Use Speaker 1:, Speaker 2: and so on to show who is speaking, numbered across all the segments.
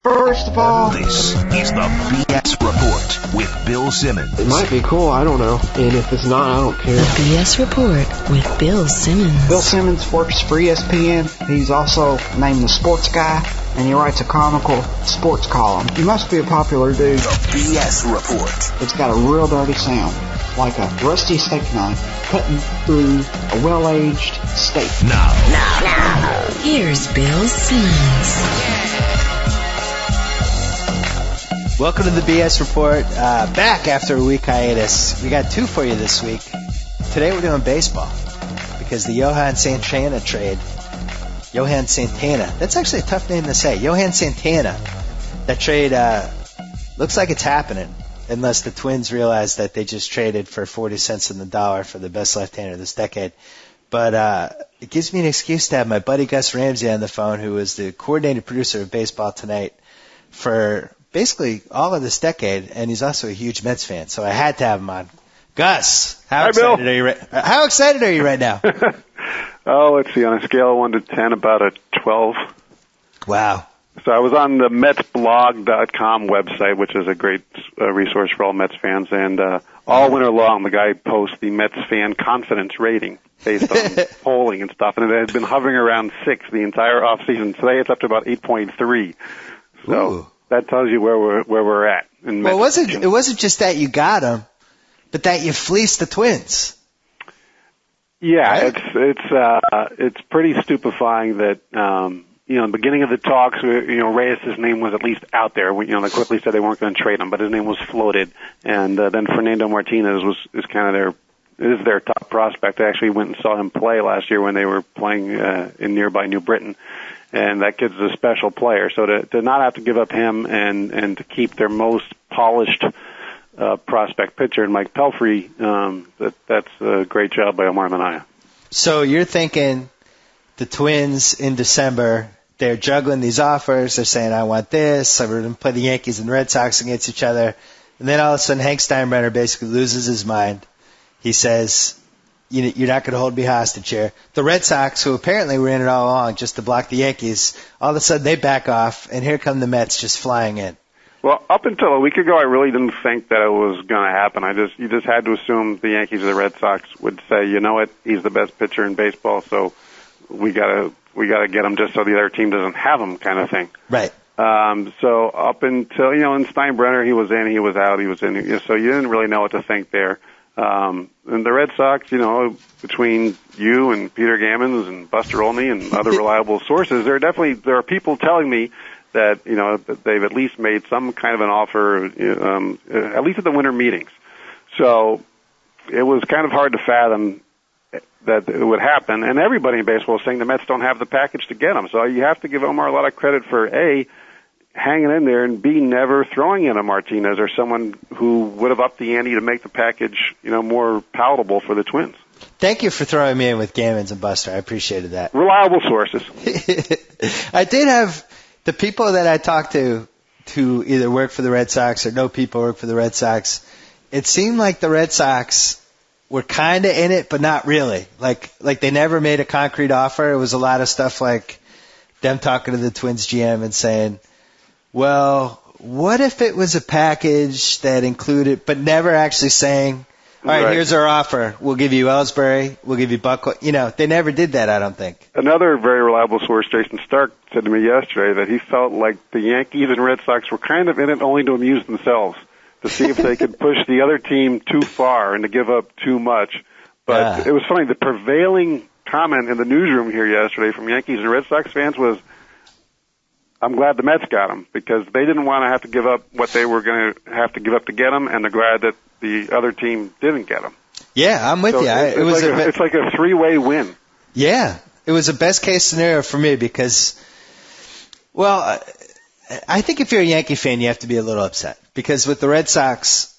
Speaker 1: First of all,
Speaker 2: this is the B.S Report with Bill Simmons.
Speaker 1: It might be cool, I don't know. And if it's not, I don't care.
Speaker 3: The B.S Report with Bill Simmons.
Speaker 4: Bill Simmons works for ESPN. He's also named the sports guy, and he writes a comical sports column. He must be a popular dude.
Speaker 2: The B.S Report.
Speaker 4: It's got a real dirty sound, like a rusty steak knife cutting through a well-aged steak.
Speaker 2: Now.
Speaker 3: Here's Bill Simmons.
Speaker 5: Welcome to the B.S Report. Back after a week hiatus. We got two for you this week. Today we're doing baseball because the Johan Santana trade. Johan Santana. That's actually a tough name to say. Johan Santana. That trade looks like it's happening unless the Twins realize that they just traded for 40 cents on the dollar for the best left-hander this decade. But it gives me an excuse to have my buddy Gus Ramsey on the phone, who is the coordinated producer of Baseball Tonight for basically all of this decade, and he's also a huge Mets fan, so I had to have him on. Gus, how excited are you right now?
Speaker 6: Oh, let's see, on a scale of 1 to 10, about a 12.
Speaker 5: Wow.
Speaker 6: So I was on the MetsBlog.com website, which is a great resource for all Mets fans, and all winter long the guy posts the Mets fan confidence rating based on polling and stuff, and it has been hovering around 6 the entire offseason. Today it's up to about 8.3. So.
Speaker 5: Ooh.
Speaker 6: That tells you where we're at.
Speaker 5: Well, it wasn't just that you got them, but that you fleeced the Twins.
Speaker 6: Yeah,
Speaker 5: right?
Speaker 6: it's pretty stupefying that in the beginning of the talks, Reyes' name was at least out there. They quickly said they weren't going to trade him, but his name was floated, and then Fernando Martinez is kind of their top prospect. I actually went and saw him play last year when they were playing in nearby New Britain. And that kid's a special player. So to not have to give up him and to keep their most polished prospect pitcher in Mike Pelfrey, that's a great job by Omar Minaya.
Speaker 5: So you're thinking the Twins in December, they're juggling these offers. They're saying, I want this. We're going to play the Yankees and Red Sox against each other. And then all of a sudden Hank Steinbrenner basically loses his mind. He says, you're not going to hold me hostage here. The Red Sox, who apparently were in it all along just to block the Yankees, all of a sudden they back off, and here come the Mets just flying in.
Speaker 6: Well, up until a week ago, I really didn't think that it was going to happen. You just had to assume the Yankees or the Red Sox would say, you know what, he's the best pitcher in baseball, so we gotta get him just so the other team doesn't have him, kind of thing.
Speaker 5: Right.
Speaker 6: So up until in Steinbrenner, he was in, he was out, he was in, so you didn't really know what to think there. And the Red Sox, between you and Peter Gammons and Buster Olney and other reliable sources, there are people telling me that, that they've at least made some kind of an offer, at least at the winter meetings. So it was kind of hard to fathom that it would happen. And everybody in baseball is saying the Mets don't have the package to get them. So you have to give Omar a lot of credit for, A, hanging in there, and B, never throwing in a Martinez or someone who would have upped the ante to make the package, more palatable for the Twins.
Speaker 5: Thank you for throwing me in with Gammons and Buster. I appreciated that.
Speaker 6: Reliable sources.
Speaker 5: I did have the people that I talked to either work for the Red Sox or know people work for the Red Sox. It seemed like the Red Sox were kind of in it, but not really. Like they never made a concrete offer. It was a lot of stuff like them talking to the Twins GM and saying, well, what if it was a package that included, but never actually saying, all right, here's our offer. We'll give you Ellsbury. We'll give you Buck. They never did that, I don't think.
Speaker 6: Another very reliable source, Jason Stark, said to me yesterday that he felt like the Yankees and Red Sox were kind of in it only to amuse themselves, to see if they could push the other team too far and to give up too much. But it was funny. The prevailing comment in the newsroom here yesterday from Yankees and Red Sox fans was, I'm glad the Mets got him, because they didn't want to have to give up what they were going to have to give up to get him, and they're glad that the other team didn't get him.
Speaker 5: Yeah, I'm with you.
Speaker 6: It's like a three-way win.
Speaker 5: Yeah, it was a best-case scenario for me because, well, I think if you're a Yankee fan, you have to be a little upset. Because with the Red Sox,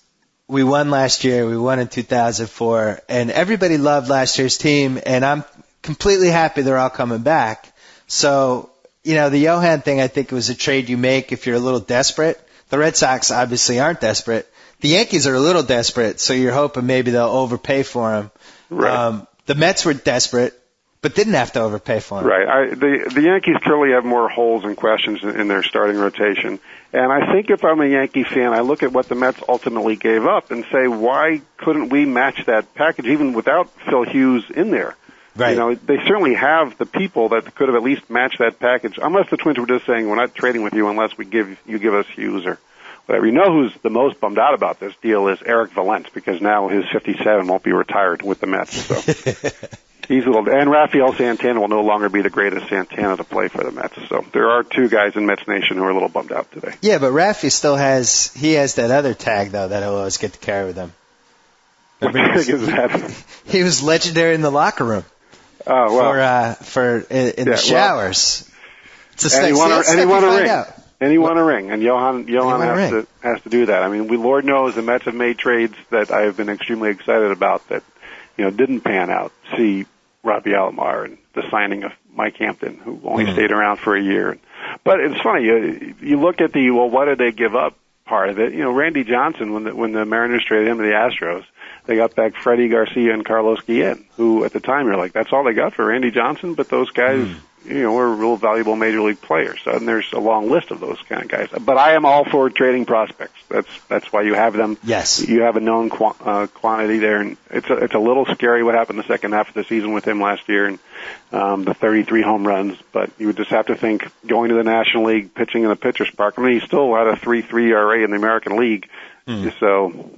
Speaker 5: we won last year, we won in 2004, and everybody loved last year's team, and I'm completely happy they're all coming back. So, the Johan thing, I think it was a trade you make if you're a little desperate. The Red Sox obviously aren't desperate. The Yankees are a little desperate, so you're hoping maybe they'll overpay for him.
Speaker 6: Right.
Speaker 5: The Mets were desperate, but didn't have to overpay for him.
Speaker 6: Right. The Yankees clearly have more holes and questions in their starting rotation. And I think if I'm a Yankee fan, I look at what the Mets ultimately gave up and say, why couldn't we match that package even without Phil Hughes in there?
Speaker 5: Right.
Speaker 6: You know, they certainly have the people that could have at least matched that package, unless the Twins were just saying, we're not trading with you unless you give us Hughes or whatever. You know who's the most bummed out about this deal is Eric Valence, because now his 57 won't be retired with the Mets. So. And Rafael Santana will no longer be the greatest Santana to play for the Mets. So there are two guys in Mets Nation who are a little bummed out today.
Speaker 5: Yeah, but Rafi still has that other tag, though, that he'll always get to carry with him.
Speaker 6: What tag is that?
Speaker 5: He was legendary in the locker room.
Speaker 6: Oh, well.
Speaker 5: In the showers.
Speaker 6: And he won a ring. And he won a ring. And Johan has to do that. I mean, Lord knows the Mets have made trades that I have been extremely excited about that, didn't pan out. See Robbie Alomar and the signing of Mike Hampton, who only stayed around for a year. But it's funny, you look at what did they give up part of it? Randy Johnson, when the Mariners traded him to the Astros, they got back Freddie Garcia and Carlos Guillen, who at the time you're like, that's all they got for Randy Johnson, but those guys, were real valuable major league players. So, and there's a long list of those kind of guys. But I am all for trading prospects. That's why you have them.
Speaker 5: Yes.
Speaker 6: You have a known quantity there, and it's a little scary what happened the second half of the season with him last year and the 33 home runs. But you would just have to think going to the National League, pitching in the pitcher's park. I mean, he still had a 3.3 ERA in the American League. So.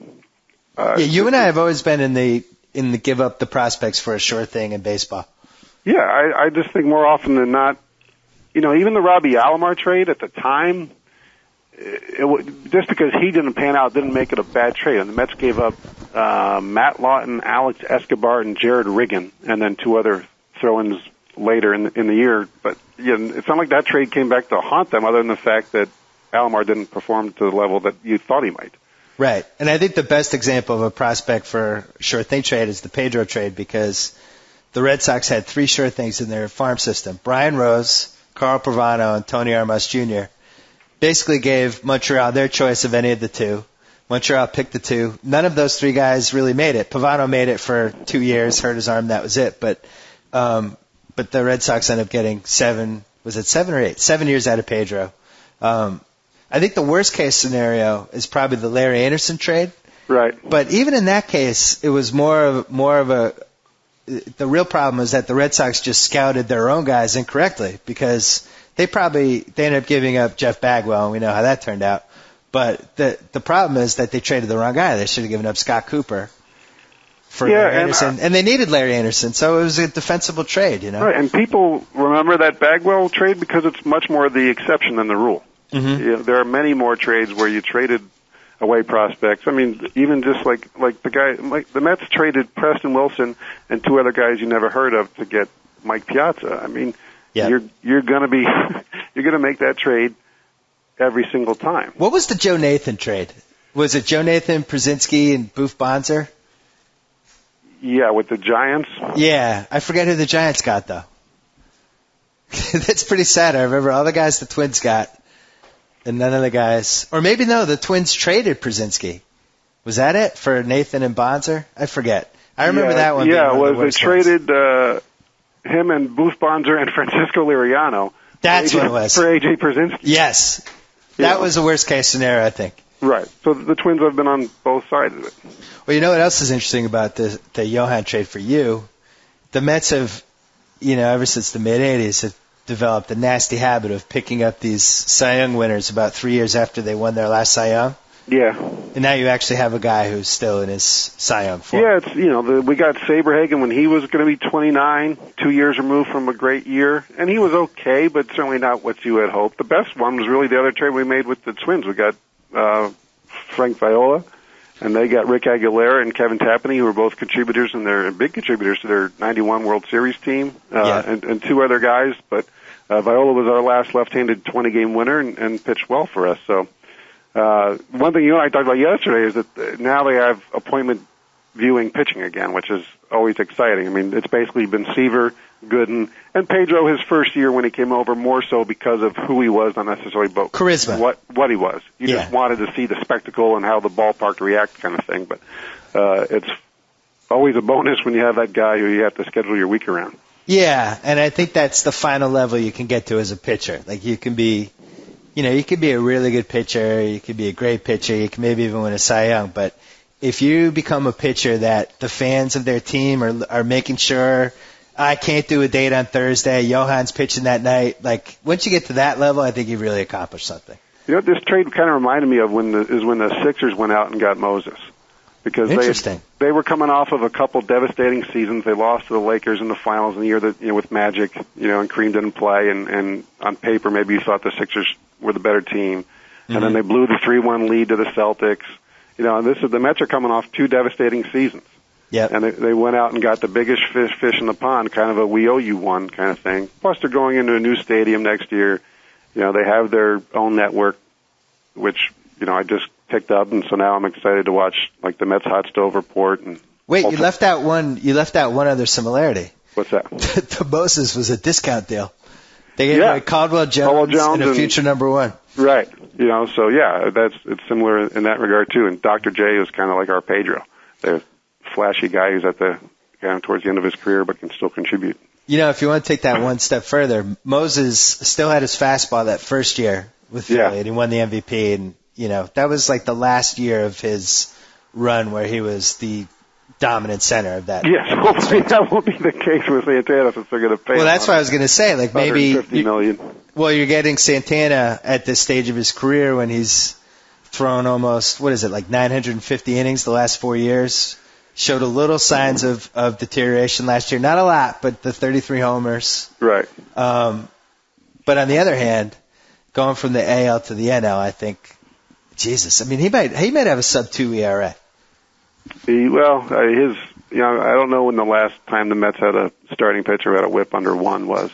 Speaker 5: You and I have always been in the give up the prospects for a sure thing in baseball.
Speaker 6: Yeah, I just think more often than not, even the Robbie Alomar trade at the time, just because he didn't pan out didn't make it a bad trade. And the Mets gave up Matt Lawton, Alex Escobar, and Jared Riggin, and then two other throw-ins later in the year. But it's not like that trade came back to haunt them, other than the fact that Alomar didn't perform to the level that you thought he might.
Speaker 5: Right. And I think the best example of a prospect for sure thing trade is the Pedro trade, because the Red Sox had three sure things in their farm system. Brian Rose, Carl Pavano, and Tony Armas Jr. basically gave Montreal their choice of any of the two. Montreal picked the two. None of those three guys really made it. Pavano made it for 2 years, hurt his arm, that was it. But the Red Sox ended up getting 7 or 8? 7 years out of Pedro. I think the worst case scenario is probably the Larry Anderson trade.
Speaker 6: Right.
Speaker 5: But even in that case, it was more of a. The real problem is that the Red Sox just scouted their own guys incorrectly, because they ended up giving up Jeff Bagwell, and we know how that turned out. But the problem is that they traded the wrong guy. They should have given up Scott Cooper for Larry Anderson, and they needed Larry Anderson, so it was a defensible trade,
Speaker 6: Right, and people remember that Bagwell trade because it's much more the exception than the rule. Mm-hmm. There are many more trades where you traded away prospects. I mean, even just like the Mets traded Preston Wilson and two other guys you never heard of to get Mike Piazza. I mean, you're gonna make that trade every single time.
Speaker 5: What was the Joe Nathan trade? Was it Joe Nathan, Brzezinski, and Boof Bonser?
Speaker 6: Yeah, with the Giants.
Speaker 5: Yeah, I forget who the Giants got though. That's pretty sad. I remember all the guys the Twins got. And none of the guys, or maybe no, the Twins traded Brzezinski. Was that it for Nathan and Bonser? I forget. I remember that one.
Speaker 6: Yeah, they traded him and Booth Bonser and Francisco Liriano.
Speaker 5: That's what it was.
Speaker 6: For AJ Brzezinski.
Speaker 5: Yes, that was the worst case scenario, I think.
Speaker 6: Right. So the Twins have been on both sides of it.
Speaker 5: Well, you know what else is interesting about the Johan trade for you? The Mets have, ever since the mid '80s, have developed a nasty habit of picking up these Cy Young winners about 3 years after they won their last Cy Young.
Speaker 6: Yeah.
Speaker 5: And now you actually have a guy who's still in his Cy Young form.
Speaker 6: Yeah, it's we got Saberhagen when he was going to be 29, 2 years removed from a great year, and he was okay, but certainly not what you had hoped. The best one was really the other trade we made with the Twins. We got Frank Viola, and they got Rick Aguilera and Kevin Tapani, who were both contributors and big contributors to their '91 World Series team, and two other guys, but Viola was our last left-handed 20-game winner and pitched well for us. So one thing you and I talked about yesterday is that now they have appointment viewing pitching again, which is always exciting. I mean, it's basically been Seaver, Gooden, and Pedro his first year when he came over, more so because of who he was, not necessarily but
Speaker 5: charisma.
Speaker 6: What he was. You just wanted to see the spectacle and how the ballpark react kind of thing. But it's always a bonus when you have that guy who you have to schedule your week around.
Speaker 5: Yeah, and I think that's the final level you can get to as a pitcher. Like you can be a really good pitcher, you can be a great pitcher, you can maybe even win a Cy Young, but if you become a pitcher that the fans of their team are making sure, I can't do a date on Thursday, Johan's pitching that night, like once you get to that level, I think you've really accomplished something.
Speaker 6: You know what this trade kind of reminded me of when the Sixers went out and got Moses. Because they were coming off of a couple devastating seasons. They lost to the Lakers in the finals in the year that, with Magic, and Kareem didn't play, and on paper maybe you thought the Sixers were the better team. And then they blew the 3-1 lead to the Celtics. And the Mets are coming off 2 devastating seasons.
Speaker 5: Yep.
Speaker 6: And they went out and got the biggest fish in the pond, kind of a we owe you one kind of thing. Plus they're going into a new stadium next year. They have their own network, which, I just picked up, and so now I'm excited to watch like the Mets Hot Stove Report. And
Speaker 5: wait, you left out one other similarity.
Speaker 6: What's that?
Speaker 5: The Moses was a discount deal. They gave away Caldwell Jones and a future number 1.
Speaker 6: Right. So yeah, it's similar in that regard too. And Dr. J is kind of like our Pedro, the flashy guy who's at the towards the end of his career but can still contribute.
Speaker 5: If you want to take that one step further, Moses still had his fastball that first year with Philly, and he won the MVP, and that was like the last year of his run where he was the dominant center of that.
Speaker 6: Yes, hopefully that won't be the case with Santana since they're going to pay.
Speaker 5: Well, that's what I was going to say. Like maybe
Speaker 6: $150 million.
Speaker 5: Well, you're getting Santana at this stage of his career when he's thrown almost 950 innings the last 4 years. Showed a little signs of deterioration last year. Not a lot, but the 33 homers.
Speaker 6: Right.
Speaker 5: But on the other hand, going from the AL to the NL, I think, Jesus, I mean, he might have a sub-2 ERA.
Speaker 6: I don't know when the last time the Mets had a starting pitcher who had a WHIP under 1 was.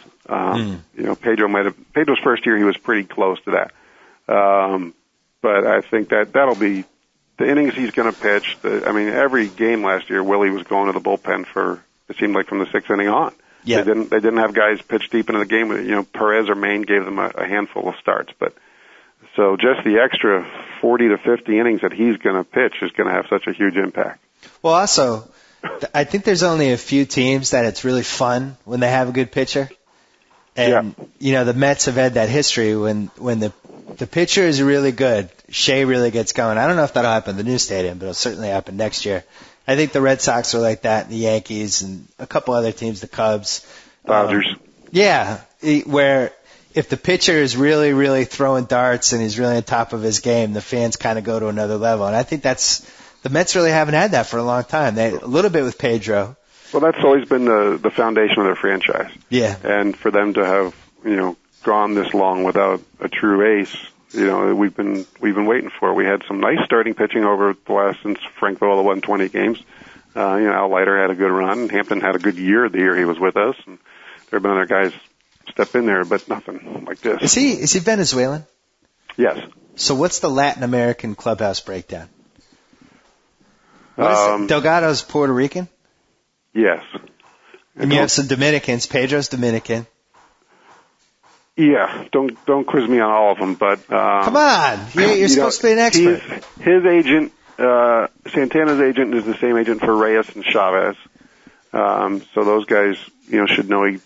Speaker 6: Pedro's first year he was pretty close to that. But I think that'll be the innings he's going to pitch. Every game last year, Willie was going to the bullpen it seemed like from the 6th inning on.
Speaker 5: Yeah.
Speaker 6: They didn't have guys pitch deep into the game. Perez or Maine gave them a handful of starts, but so just the extra 40 to 50 innings that he's going to pitch is going to have such a huge impact.
Speaker 5: Well, also, I think there's only a few teams that it's really fun when they have a good pitcher. And, the Mets have had that history when the pitcher is really good, Shea really gets going. I don't know if that'll happen in the new stadium, but it'll certainly happen next year. I think the Red Sox are like that, and the Yankees, and a couple other teams, the Cubs.
Speaker 6: Dodgers.
Speaker 5: Where if the pitcher is really, really throwing darts and he's really on top of his game, the fans kind of go to another level. And I think the Mets really haven't had that for a long time. A little bit with Pedro.
Speaker 6: Well, that's always been the foundation of their franchise.
Speaker 5: Yeah.
Speaker 6: And for them to have, gone this long without a true ace, we've been waiting for it. We had some nice starting pitching over the last since Frank Viola won 20 games. Al Leiter had a good run. Hampton had a good year the year he was with us, and there have been other guys step in there, but nothing like this.
Speaker 5: Is he Venezuelan?
Speaker 6: Yes.
Speaker 5: So what's the Latin American clubhouse breakdown? What is it? Delgado's Puerto Rican?
Speaker 6: Yes.
Speaker 5: And you have some Dominicans. Pedro's Dominican.
Speaker 6: Yeah, don't quiz me on all of them, but
Speaker 5: come on, you're supposed to be an expert.
Speaker 6: His agent, Santana's agent, is the same agent for Reyes and Chavez. So those guys, should know each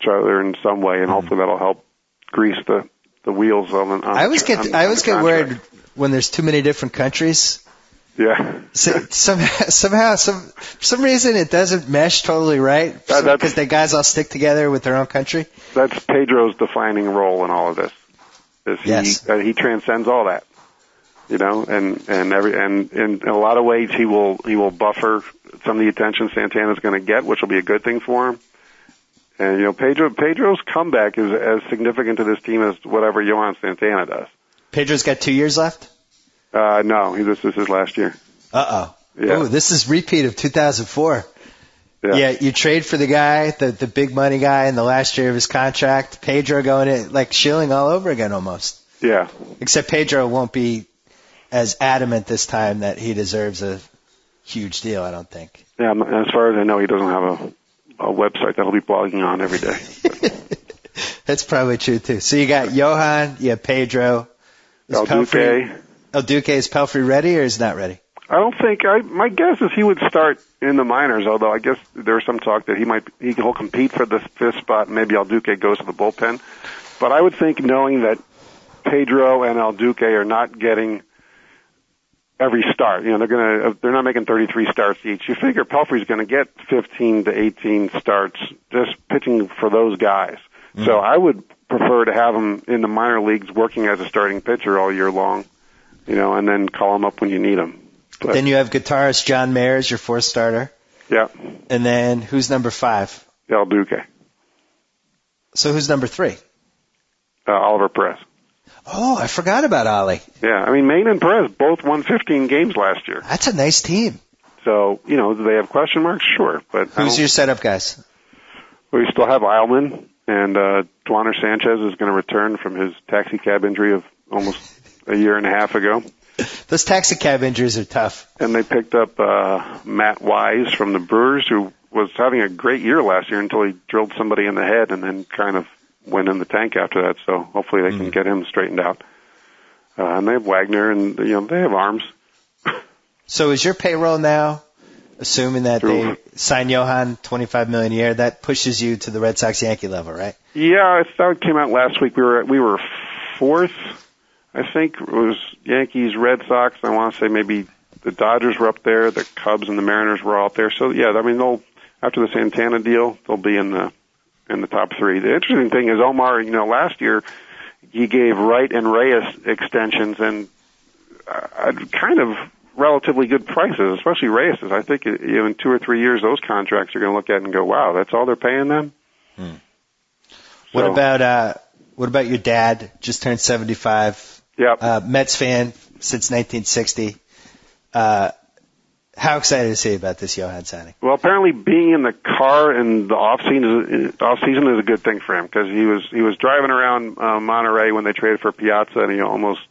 Speaker 6: other in some way, and hopefully that'll help grease the wheels on.
Speaker 5: I always get worried when there's too many different countries.
Speaker 6: Yeah.
Speaker 5: So, somehow, for some reason, it doesn't mesh totally right because the guys all stick together with their own country.
Speaker 6: That's Pedro's defining role in all of this. He transcends all that, and in a lot of ways he will buffer some of the attention Santana's going to get, which will be a good thing for him. And Pedro's comeback is as significant to this team as whatever Johan Santana does.
Speaker 5: Pedro's got 2 years left?
Speaker 6: No, this is his last year.
Speaker 5: Uh-oh.
Speaker 6: Yeah.
Speaker 5: Oh, this is repeat of 2004.
Speaker 6: Yeah,
Speaker 5: you trade for the guy, the big money guy in the last year of his contract. Pedro going in, like Schilling all over again almost.
Speaker 6: Yeah.
Speaker 5: Except Pedro won't be as adamant this time that he deserves a huge deal, I don't think.
Speaker 6: Yeah, as far as I know, he doesn't have a website that he'll be blogging on every day.
Speaker 5: That's probably true, too. So you got Johan, you have Pedro.
Speaker 6: El Duque.
Speaker 5: El Duque, is Pelfrey ready or is not ready?
Speaker 6: I don't think. My guess is he would start in the minors. Although I guess there's some talk that he'll compete for the 5th spot. And maybe Alduque goes to the bullpen. But I would think, knowing that Pedro and Alduque are not getting every start, they're not making 33 starts each. You figure Pelfrey's going to get 15 to 18 starts just pitching for those guys. Mm-hmm. So I would prefer to have him in the minor leagues working as a starting pitcher all year long, and then call him up when you need him. But
Speaker 5: then you have guitarist John Mayer as your 4th starter.
Speaker 6: Yeah.
Speaker 5: And then who's number 5?
Speaker 6: Alduque.
Speaker 5: So who's number 3?
Speaker 6: Oliver Perez.
Speaker 5: Oh, I forgot about Ollie.
Speaker 6: Yeah, Maine and Perez both won 15 games last year.
Speaker 5: That's a nice team.
Speaker 6: So, do they have question marks? Sure. But
Speaker 5: who's your setup guys?
Speaker 6: We still have Eilman, and Duaner Sanchez is going to return from his taxi cab injury of almost a year and a half ago.
Speaker 5: Those taxi cab injuries are tough.
Speaker 6: And they picked up Matt Wise from the Brewers, who was having a great year last year until he drilled somebody in the head and then kind of went in the tank after that. So hopefully they can get him straightened out. And they have Wagner, and they have arms.
Speaker 5: So is your payroll now, assuming that they sign Johan $25 million a year, that pushes you to the Red Sox Yankee level, right?
Speaker 6: Yeah, it came out last week. We were 4th. I think it was Yankees, Red Sox. I want to say maybe the Dodgers were up there, the Cubs and the Mariners were all up there. So yeah, they'll after the Santana deal, they'll be in the top 3. The interesting thing is Omar. Last year he gave Wright and Reyes extensions and kind of relatively good prices, especially Reyes's. I think in 2 or 3 years those contracts you're going to look at and go, wow, that's all they're paying them.
Speaker 5: What about your dad? Just turned 75.
Speaker 6: Yep.
Speaker 5: Mets fan since 1960. How excited is he about this Johan signing?
Speaker 6: Well, apparently being in the car in the off season is a good thing for him, because he was driving around Monterey when they traded for Piazza, and he almost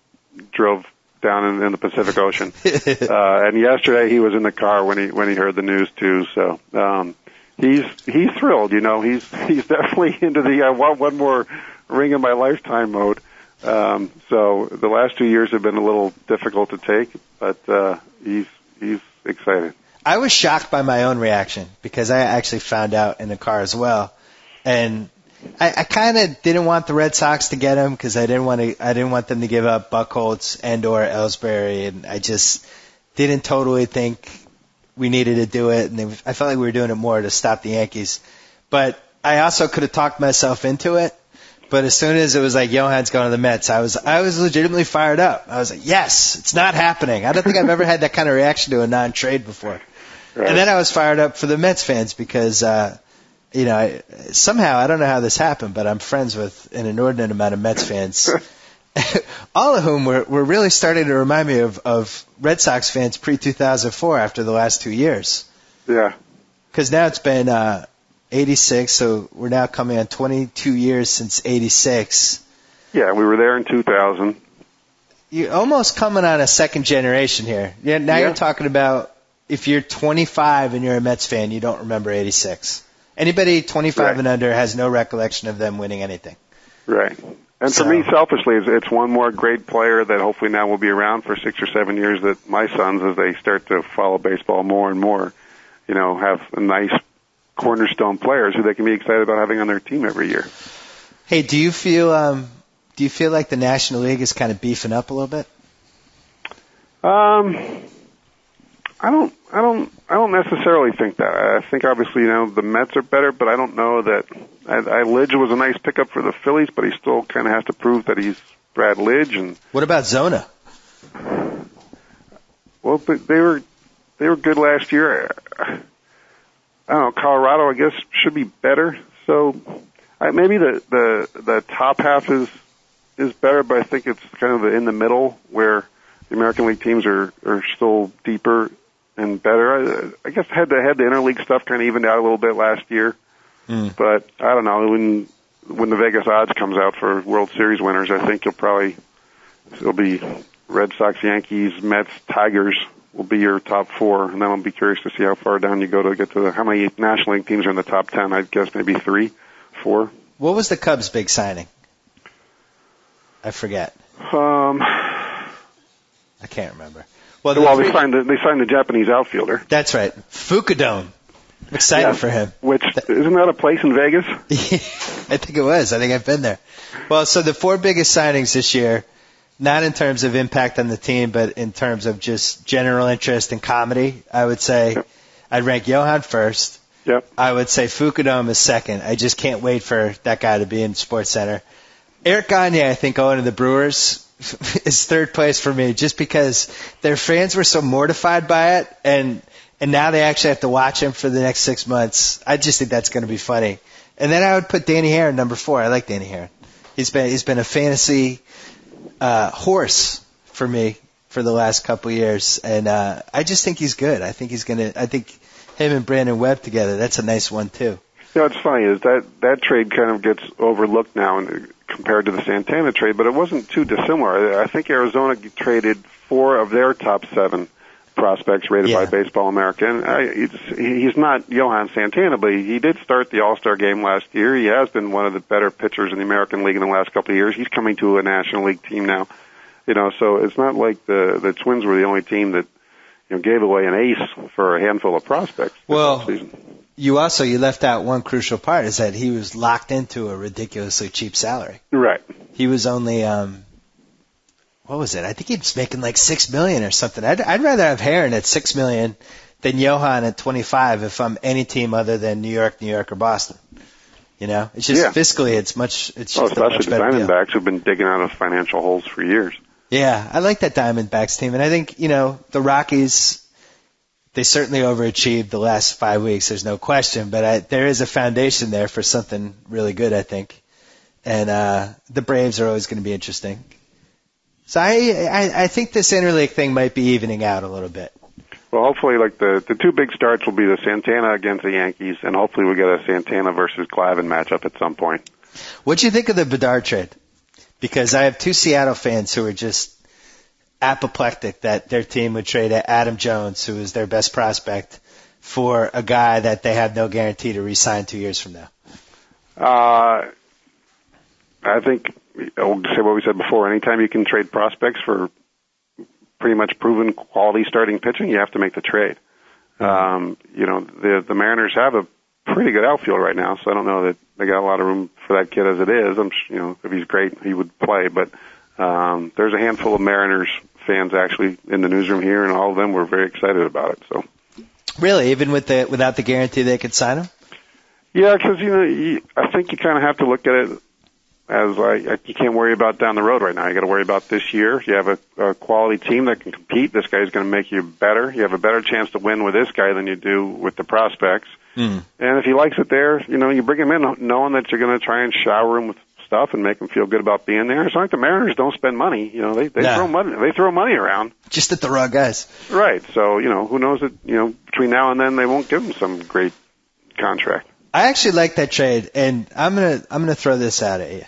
Speaker 6: drove down in the Pacific Ocean. And yesterday he was in the car when he heard the news too. So he's thrilled. He's definitely into the one more ring in my lifetime mode. So the last 2 years have been a little difficult to take, but he's excited.
Speaker 5: I was shocked by my own reaction, because I actually found out in the car as well, and I kind of didn't want the Red Sox to get him, because I didn't want them to give up Buchholz and or Ellsbury, and I just didn't totally think we needed to do it, and I felt like we were doing it more to stop the Yankees. But I also could have talked myself into it. But as soon as it was like Johan's going to the Mets, I was legitimately fired up. I was like, yes, it's not happening. I don't think I've ever had that kind of reaction to a non-trade before. Right. And then I was fired up for the Mets fans because, somehow, I don't know how this happened, but I'm friends with an inordinate amount of Mets fans, all of whom were really starting to remind me of Red Sox fans pre-2004 after the last 2 years.
Speaker 6: Yeah.
Speaker 5: Because now it's been 86, so we're now coming on 22 years since 86.
Speaker 6: Yeah, we were there in 2000.
Speaker 5: You're almost coming on a second generation here. Now you're talking about if you're 25 and you're a Mets fan, you don't remember 86. Anybody 25 and under has no recollection of them winning anything.
Speaker 6: Right. And for me, selfishly, it's one more great player that hopefully now will be around for 6 or 7 years, that my sons, as they start to follow baseball more and more, have a nice cornerstone players who they can be excited about having on their team every year.
Speaker 5: Hey, do you feel like the National League is kind of beefing up a little bit?
Speaker 6: I don't necessarily think that. I think obviously, the Mets are better, but I don't know that. Lidge was a nice pickup for the Phillies, but he still kind of has to prove that he's Brad Lidge. And
Speaker 5: what about Zona?
Speaker 6: Well, but they were good last year. I don't know, Colorado, I guess, should be better. So maybe the top half is better, but I think it's kind of in the middle where the American League teams are still deeper and better. I guess head-to-head, the interleague stuff kind of evened out a little bit last year. But I don't know, when the Vegas odds comes out for World Series winners, I think it'll be Red Sox, Yankees, Mets, Tigers will be your top 4, and then I'll be curious to see how far down you go to get to how many National League teams are in the top 10. I'd guess maybe 3, 4.
Speaker 5: What was the Cubs' big signing? I forget.
Speaker 6: I can't
Speaker 5: can't remember.
Speaker 6: Well, they signed the Japanese outfielder.
Speaker 5: That's right. Fukudome. I'm excited for him.
Speaker 6: Which, isn't that a place in Vegas?
Speaker 5: I think it was. I think I've been there. Well, so the 4 biggest signings this year, not in terms of impact on the team, but in terms of just general interest in comedy, I would say I'd rank Johan first.
Speaker 6: Yep.
Speaker 5: I would say Fukudome is second. I just can't wait for that guy to be in SportsCenter. Eric Gagne, I think, going to the Brewers is third place for me, just because their fans were so mortified by it, and now they actually have to watch him for the next 6 months. I just think that's going to be funny. And then I would put Danny Herron number 4. I like Danny Herron. He's been a fantasy horse for me for the last couple of years, and I just think he's good. I think him and Brandon Webb together, that's a nice one too.
Speaker 6: You know, what's funny is that trade kind of gets overlooked now compared to the Santana trade, but it wasn't too dissimilar. I think Arizona traded 4 of their top 7 prospects rated by Baseball America. And he's not Johan Santana, but he did start the All-Star game last year. He has been one of the better pitchers in the American League in the last couple of years. He's coming to a National League team now. You know, so it's not like the Twins were the only team that gave away an ace for a handful of prospects.
Speaker 5: Well, you left out one crucial part, is that he was locked into a ridiculously cheap salary.
Speaker 6: Right.
Speaker 5: He was only what was it? I think he was making like $6 million or something. I'd rather have Herron at $6 million than Johan at 25 if I'm any team other than New York, or Boston. You know, it's just fiscally, it's just
Speaker 6: especially
Speaker 5: a much
Speaker 6: the
Speaker 5: better
Speaker 6: Diamondbacks
Speaker 5: deal.
Speaker 6: who've been digging out of financial holes for years.
Speaker 5: Yeah, I like that Diamondbacks team, and I think the Rockies, they certainly overachieved the last 5 weeks. There's no question, but there is a foundation there for something really good, I think. And the Braves are always going to be interesting. So I think this interleague thing might be evening out a little bit.
Speaker 6: Well, hopefully, like the 2 big starts will be the Santana against the Yankees, and hopefully we get a Santana versus Glavine matchup at some point.
Speaker 5: What'd you think of the Bedard trade? Because I have 2 Seattle fans who are just apoplectic that their team would trade Adam Jones, who is their best prospect, for a guy that they have no guarantee to re-sign 2 years from now.
Speaker 6: I think I'll say what we said before. Anytime you can trade prospects for pretty much proven quality starting pitching, you have to make the trade. The Mariners have a pretty good outfield right now, so I don't know that they got a lot of room for that kid as it is. If he's great, he would play. But there's a handful of Mariners fans actually in the newsroom here, and all of them were very excited about it. So,
Speaker 5: really, even without the guarantee they could sign him?
Speaker 6: Yeah, because I think you kind of have to look at it as you can't worry about down the road right now. You got to worry about this year. You have a quality team that can compete. This guy's going to make you better. You have a better chance to win with this guy than you do with the prospects. And if he likes it there, you bring him in knowing that you're going to try and shower him with stuff and make him feel good about being there. It's not like the Mariners don't spend money. They throw money. They throw money around.
Speaker 5: Just at the wrong guys.
Speaker 6: Right. So who knows that between now and then they won't give him some great contract.
Speaker 5: I actually like that trade, and I'm gonna throw this out at you.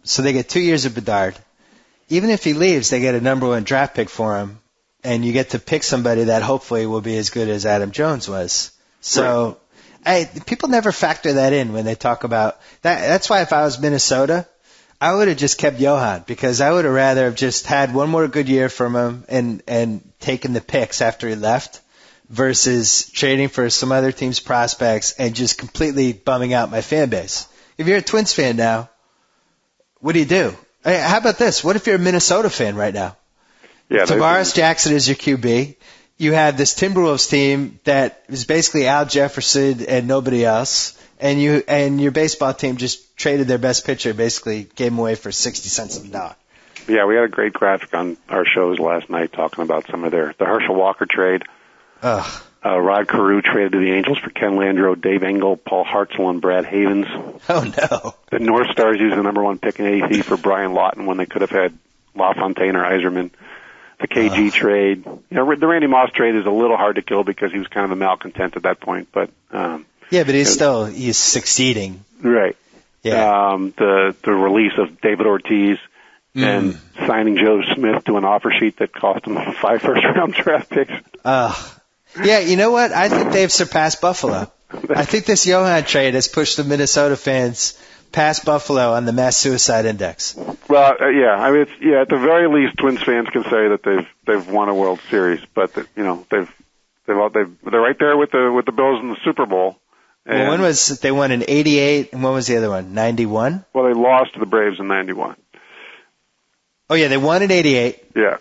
Speaker 5: So they get 2 years of Bedard. Even if he leaves, they get a number 1 draft pick for him, and you get to pick somebody that hopefully will be as good as Adam Jones was. So people never factor that in when they talk about that. That's why if I was Minnesota, I would have just kept Johan, because I would have rather have just had one more good year from him and taken the picks after he left versus trading for some other team's prospects and just completely bumming out my fan base. If you're a Twins fan now, what do you do? Hey, how about this? What if you're a Minnesota fan right now?
Speaker 6: Yeah,
Speaker 5: Tavares Jackson is your QB. You have this Timberwolves team that is basically Al Jefferson and nobody else, and your baseball team just traded their best pitcher, basically gave him away for 60 cents on the dollar.
Speaker 6: Yeah, we had a great graphic on our shows last night talking about some of the Herschel Walker trade. Rod Carew traded to the Angels for Ken Landreau, Dave Engel, Paul Hartzell, and Brad Havens.
Speaker 5: Oh, no.
Speaker 6: The North Stars used the number 1 pick in AEC for Brian Lawton when they could have had LaFontaine or Yzerman. The KG trade. The Randy Moss trade is a little hard to kill because he was kind of a malcontent at that point. But
Speaker 5: yeah, but he's succeeding.
Speaker 6: Right.
Speaker 5: Yeah.
Speaker 6: The release of David Ortiz and signing Joe Smith to an offer sheet that cost him 5 first-round draft picks.
Speaker 5: Yeah, you know what? I think they've surpassed Buffalo. I think this Johan trade has pushed the Minnesota fans pass Buffalo on the mass suicide index.
Speaker 6: Well, yeah. I mean, at the very least, Twins fans can say that they've won a World Series, but they're right there with the Bills in the Super Bowl. And,
Speaker 5: well, when was they won in '88, and when was the other one? '91.
Speaker 6: Well, they lost to the Braves in '91.
Speaker 5: Oh yeah, they won in '88.
Speaker 6: Yeah.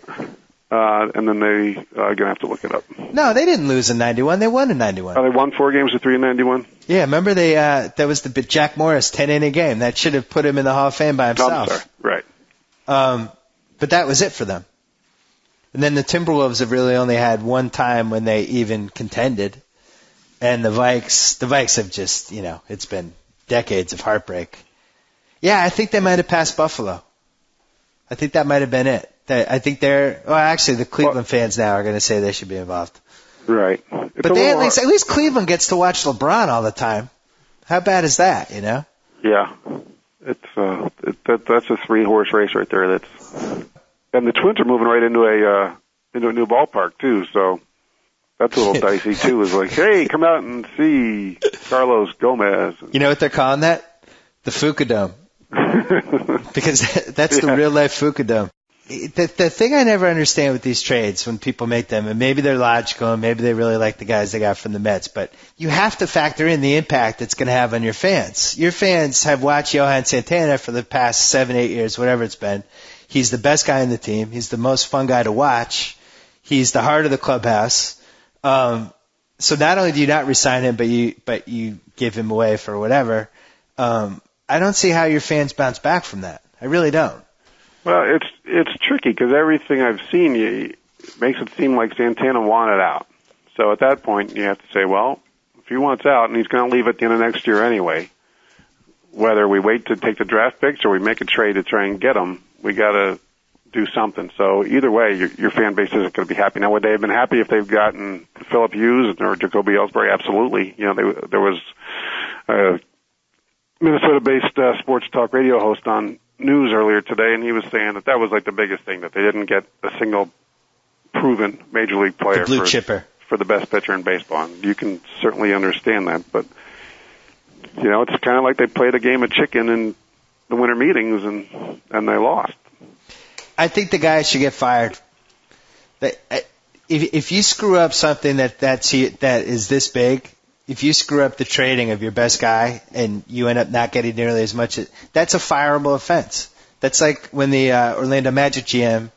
Speaker 6: And then they gonna have to look it up.
Speaker 5: No, they didn't lose in '91. They won in '91.
Speaker 6: They won 4 games to 3 in '91.
Speaker 5: Yeah, remember that was the Jack Morris 10-inning game that should have put him in the Hall of Fame by himself.
Speaker 6: I'm sorry. Right.
Speaker 5: But that was it for them. And then the Timberwolves have really only had one time when they even contended, and the Vikes have just it's been decades of heartbreak. Yeah, I think they might have passed Buffalo. I think that might have been it. I think actually the Cleveland fans now are going to say they should be involved.
Speaker 6: Right.
Speaker 5: But they at least Cleveland gets to watch LeBron all the time. How bad is that,
Speaker 6: Yeah. It's that's a 3-horse race right there. And the Twins are moving right into a new ballpark too, so that's a little dicey too. It's like, hey, come out and see Carlos Gomez.
Speaker 5: You know what they're calling that? The Fuka-Dome. Because that's the real life Fuka-Dome. The thing I never understand with these trades when people make them, and maybe they're logical and maybe they really like the guys they got from the Mets, but you have to factor in the impact it's going to have on your fans. Your fans have watched Johan Santana for the past 7-8 years, whatever it's been. He's the best guy in the team. He's the most fun guy to watch. He's the heart of the clubhouse. So not only do you not re-sign him, but you give him away for whatever. I don't see how your fans bounce back from that. I really don't.
Speaker 6: Well, it's tricky because everything I've seen makes it seem like Santana wanted out. So at that point, you have to say, well, if he wants out and he's going to leave at the end of next year anyway, whether we wait to take the draft picks or we make a trade to try and get him, we got to do something. So either way, your fan base isn't going to be happy. Now, would they have been happy if they've gotten Phillip Hughes or Jacoby Ellsbury? Absolutely. There was a Minnesota-based sports talk radio host on news earlier today, and he was saying that was like the biggest thing, that they didn't get a single proven major league player for the best pitcher in baseball. And you can certainly understand that, but it's kind of like they played a game of chicken in the winter meetings and they lost.
Speaker 5: I think the guy should get fired. If you screw up something that is this big, if you screw up the trading of your best guy and you end up not getting nearly as much, that's a fireable offense. That's like when the Orlando Magic GM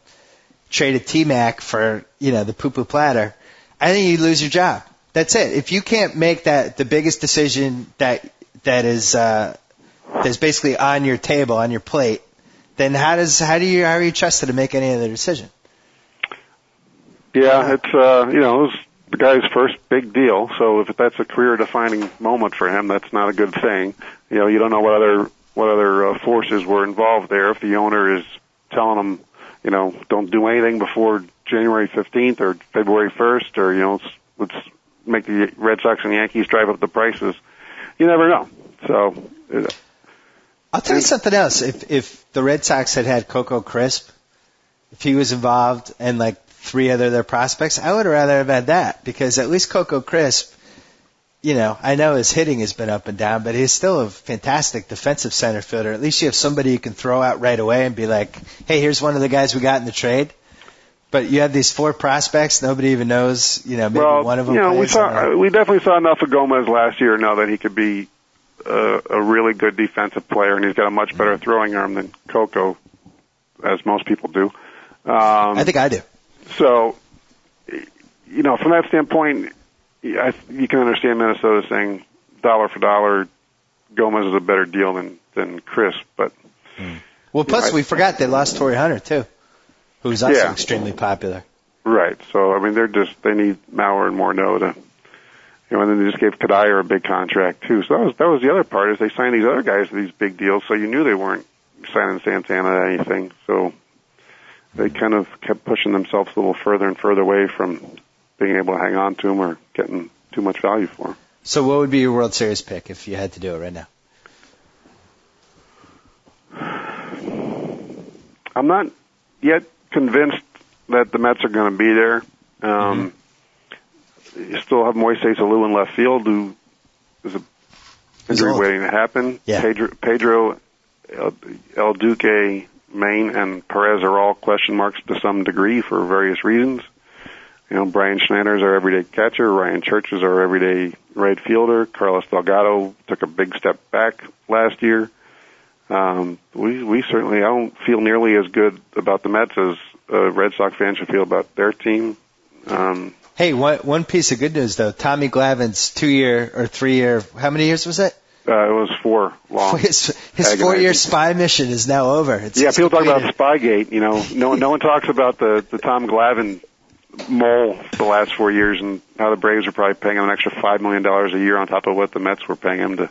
Speaker 5: traded T-Mac for, the poo-poo platter. I think you lose your job. That's it. If you can't make that the biggest decision that is basically on your table, on your plate, then how are you trusted to make any other decision?
Speaker 6: Yeah, it's it was the guy's first big deal. So if that's a career-defining moment for him, that's not a good thing. You don't know what other forces were involved there. If the owner is telling him, don't do anything before January 15th or February 1st, or let's make the Red Sox and Yankees drive up the prices. You never know. So
Speaker 5: I'll tell you something else. If the Red Sox had Coco Crisp, if he was involved and like 3 other their prospects, I would have rather have had that, because at least Coco Crisp, I know his hitting has been up and down, but he's still a fantastic defensive center fielder. At least you have somebody you can throw out right away and be like, hey, here's one of the guys we got in the trade. But you have these 4 prospects, nobody even knows, maybe one of them plays.
Speaker 6: We definitely saw enough of Gomez last year to know that he could be a really good defensive player, and he's got a much better throwing arm than Coco, as most people do.
Speaker 5: I think I do.
Speaker 6: So, from that standpoint, you can understand Minnesota saying dollar for dollar, Gomez is a better deal than Crisp. But
Speaker 5: well, plus we forgot they lost Torrey Hunter too, who's also extremely popular.
Speaker 6: Right. So I mean, they need Mauer and Morneau to, and then they just gave Kadire a big contract too. So that was the other part, is they signed these other guys to these big deals. So you knew they weren't signing Santana or anything. So they kind of kept pushing themselves a little further and further away from being able to hang on to him or getting too much value for him.
Speaker 5: So what would be your World Series pick if you had to do it right now?
Speaker 6: I'm not yet convinced that the Mets are going to be there. You still have Moises Alou in left field, who is a injury
Speaker 5: old.
Speaker 6: waiting to happen.
Speaker 5: Yeah.
Speaker 6: Pedro, El Duque, Maine, and Perez are all question marks to some degree for various reasons. Brian Schneider's our everyday catcher. Ryan Church is our everyday right fielder. Carlos Delgado took a big step back last year. We certainly, I don't feel nearly as good about the Mets as Red Sox fans should feel about their team.
Speaker 5: Hey, one piece of good news, though. Tommy Glavine's 2-year or 3-year, how many years was it?
Speaker 6: It was 4 long.
Speaker 5: His 4-year spy mission is now over.
Speaker 6: People talk about Spygate. No one talks about the Tom Glavine mole the last 4 years and how the Braves are probably paying him an extra $5 million a year on top of what the Mets were paying him to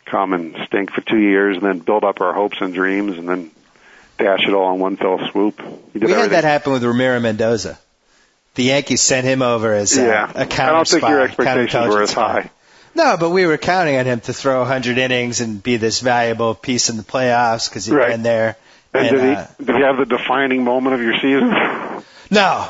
Speaker 6: come and stink for 2 years and then build up our hopes and dreams and then dash it all in one fell swoop.
Speaker 5: We had that happen with Ramiro Mendoza. The Yankees sent him over as a counter spy.
Speaker 6: I don't think your expectations were as high.
Speaker 5: No, but we were counting on him to throw 100 innings and be this valuable piece in the playoffs because he'd been there.
Speaker 6: And did he have the defining moment of your season?
Speaker 5: No.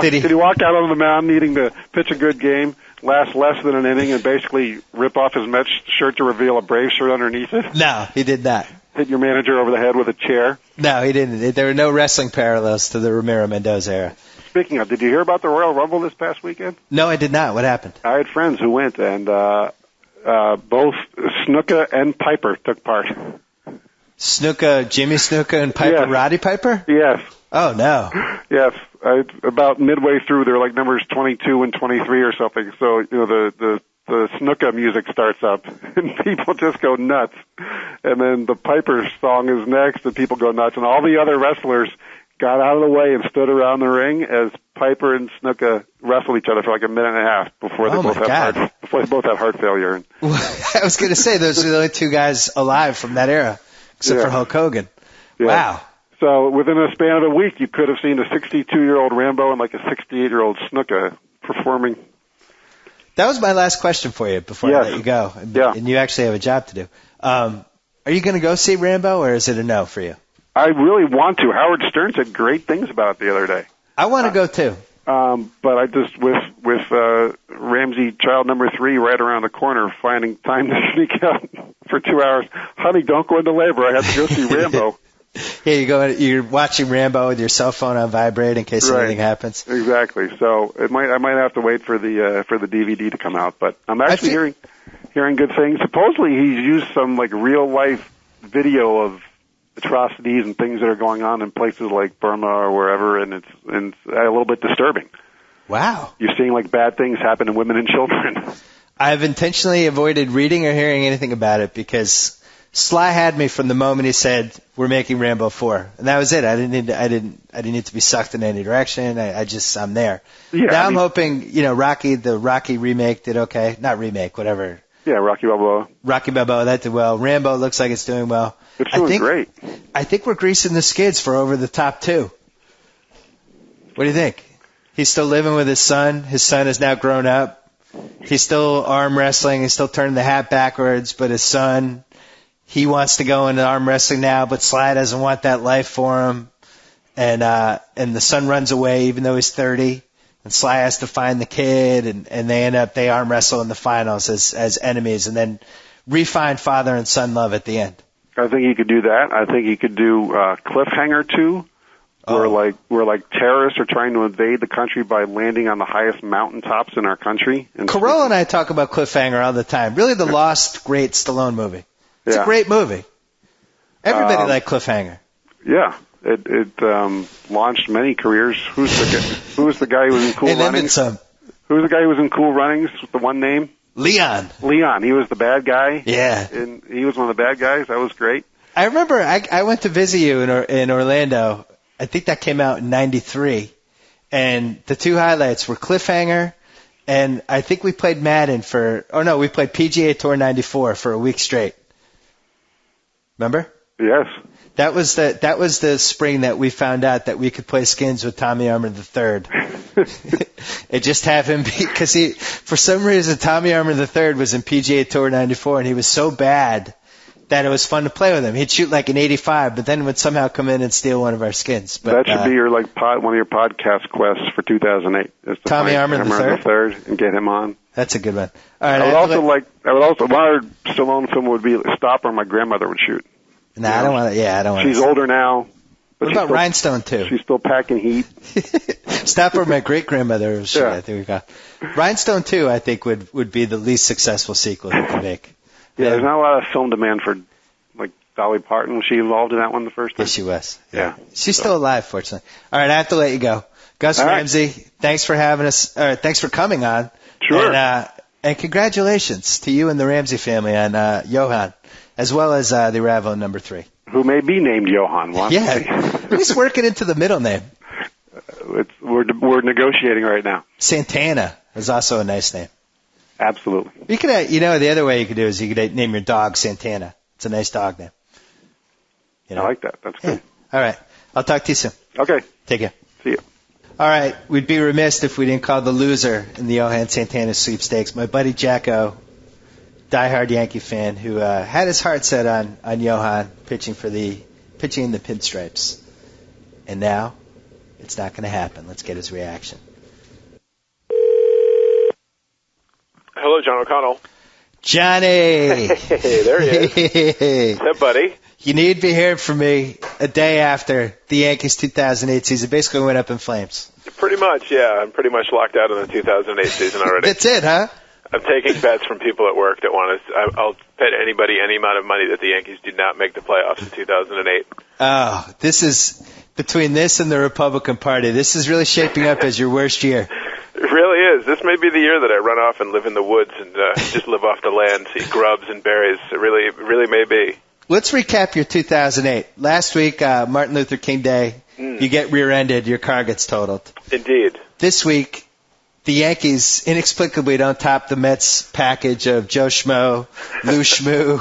Speaker 6: Did he walk out on the mound needing to pitch a good game, last less than an inning, and basically rip off his Mets shirt to reveal a Braves shirt underneath it?
Speaker 5: No, he did not.
Speaker 6: Hit your manager over the head with a chair?
Speaker 5: No, he didn't. There were no wrestling parallels to the Ramiro Mendoza era.
Speaker 6: Speaking of, did you hear about the Royal Rumble this past weekend?
Speaker 5: No, I did not. What happened?
Speaker 6: I had friends who went, and both Snuka and Piper took part.
Speaker 5: Snuka, Jimmy Snuka, and Piper,
Speaker 6: yes.
Speaker 5: Roddy Piper?
Speaker 6: Yes.
Speaker 5: Oh, no.
Speaker 6: Yes. About midway through, they're like numbers 22 and 23 or something. So, the Snuka music starts up, and people just go nuts. And then the Piper song is next, and people go nuts. And all the other wrestlers got out of the way and stood around the ring as Piper and Snuka wrestled each other for like a minute and a half before they both had heart failure.
Speaker 5: I was going to say those are the only two guys alive from that era, except for Hulk Hogan. Yeah. Wow.
Speaker 6: So within a span of a week, you could have seen a 62-year-old Rambo and like a 68-year-old Snuka performing.
Speaker 5: That was my last question for you before I let you go. And you actually have a job to do. Are you going to go see Rambo, or is it a no for you?
Speaker 6: I really want to. Howard Stern said great things about it the other day.
Speaker 5: I want to go too.
Speaker 6: But I just, with Ramsey child number 3 right around the corner, finding time to sneak out for 2 hours. Honey, don't go into labor. I have to go see Rambo.
Speaker 5: Yeah, you're watching Rambo with your cell phone on vibrate in case anything happens.
Speaker 6: Exactly. So I might have to wait for the DVD to come out. But I'm actually hearing good things. Supposedly he's used some like real life video of atrocities and things that are going on in places like Burma or wherever, and it's a little bit disturbing.
Speaker 5: Wow.
Speaker 6: You're seeing like bad things happen to women and children.
Speaker 5: I've intentionally avoided reading or hearing anything about it because Sly had me from the moment he said we're making Rambo 4, and that was it. I didn't need to be sucked in any direction. I'm there. Yeah, now I'm hoping Rocky, the Rocky remake did okay. Not remake, whatever.
Speaker 6: Yeah, Rocky Balboa.
Speaker 5: Rocky Balboa, that did well. Rambo looks like it's doing well.
Speaker 6: It's doing great.
Speaker 5: I think we're greasing the skids for Over the Top 2. What do you think? He's still living with his son. His son is now grown up. He's still arm wrestling. He's still turning the hat backwards, but his son, he wants to go into arm wrestling now, but Sly doesn't want that life for him. And the son runs away even though he's 30. And Sly has to find the kid, and they arm wrestle in the finals as enemies, and then refine father and son love at the end.
Speaker 6: I think he could do that. I think he could do Cliffhanger 2, where terrorists are trying to invade the country by landing on the highest mountaintops in our country.
Speaker 5: Corolla and I talk about Cliffhanger all the time. Really, the lost great Stallone movie. It's a great movie. Everybody liked Cliffhanger.
Speaker 6: Yeah. It launched many careers. Who was the guy who was in Cool Runnings? Who was the guy who was in Cool Runnings with the one name?
Speaker 5: Leon.
Speaker 6: He was the bad guy.
Speaker 5: Yeah.
Speaker 6: And he was one of the bad guys. That was great.
Speaker 5: I remember I went to visit you in Orlando. I think that came out in '93, and the two highlights were Cliffhanger, and I think we played Madden we played PGA Tour '94 for a week straight. Remember?
Speaker 6: Yes.
Speaker 5: That was the spring that we found out that we could play skins with Tommy Armour III. It just have him because for some reason Tommy Armour III was in PGA Tour '94, and he was so bad that it was fun to play with him. He'd shoot like an 85, but then would somehow come in and steal one of our skins. But,
Speaker 6: that should be your one of your podcast quests for 2008. Is to
Speaker 5: Tommy
Speaker 6: find
Speaker 5: Armour the third
Speaker 6: and get him on.
Speaker 5: That's a good one. All right,
Speaker 6: I would also my Stallone film would be Stopper. My grandmother would shoot.
Speaker 5: Nah, I don't want to. Yeah, I don't want.
Speaker 6: She's older now. But
Speaker 5: What about Rhinestone 2?
Speaker 6: She's still packing heat.
Speaker 5: Stop where my great grandmother was.
Speaker 6: Yeah.
Speaker 5: There we go. Rhinestone 2, I think, would be the least successful sequel you can make.
Speaker 6: Yeah, there's not a lot of film demand for like Dolly Parton. Was she involved in that one the first time?
Speaker 5: Yes, she was.
Speaker 6: Yeah.
Speaker 5: She's still alive, fortunately. All right, I have to let you go. Gus Ramsey, thanks for having us. Thanks for coming on.
Speaker 6: Sure.
Speaker 5: And congratulations to you and the Ramsey family on Johan, as well as the Ravo number 3.
Speaker 6: Who may be named Johan.
Speaker 5: Yeah, he's working into the middle name.
Speaker 6: We're negotiating right now.
Speaker 5: Santana is also a nice name.
Speaker 6: Absolutely.
Speaker 5: You could, the other way you could do is you could name your dog Santana. It's a nice dog name.
Speaker 6: I like that. That's good.
Speaker 5: Yeah. All right. I'll talk to you soon.
Speaker 6: Okay.
Speaker 5: Take care.
Speaker 6: See you.
Speaker 5: All right. We'd be remiss if we didn't call the loser in the Johan Santana sweepstakes. My buddy Jacko, diehard Yankee fan, who had his heart set on Johan pitching in the pinstripes. And now it's not going to happen. Let's get his reaction.
Speaker 7: Hello, John O'Connell.
Speaker 5: Johnny!
Speaker 7: Hey, there he is. What's up, buddy?
Speaker 5: You need to be hearing from me a day after the Yankees 2008 season basically went up in flames.
Speaker 7: Pretty much, yeah. I'm pretty much locked out in the 2008 season already.
Speaker 5: That's it, huh?
Speaker 7: I'm taking bets from people at work that want to. I'll bet anybody any amount of money that the Yankees do not make the playoffs in 2008.
Speaker 5: Oh, this is, between this and the Republican Party, this is really shaping up as your worst year.
Speaker 7: It really is. This may be the year that I run off and live in the woods and just live off the land, eat grubs and berries. It really may be.
Speaker 5: Let's recap your 2008. Last week, Martin Luther King Day, you get rear-ended, your car gets totaled.
Speaker 7: Indeed.
Speaker 5: This week, the Yankees inexplicably don't top the Mets package of Joe Schmo, Lou Schmoo,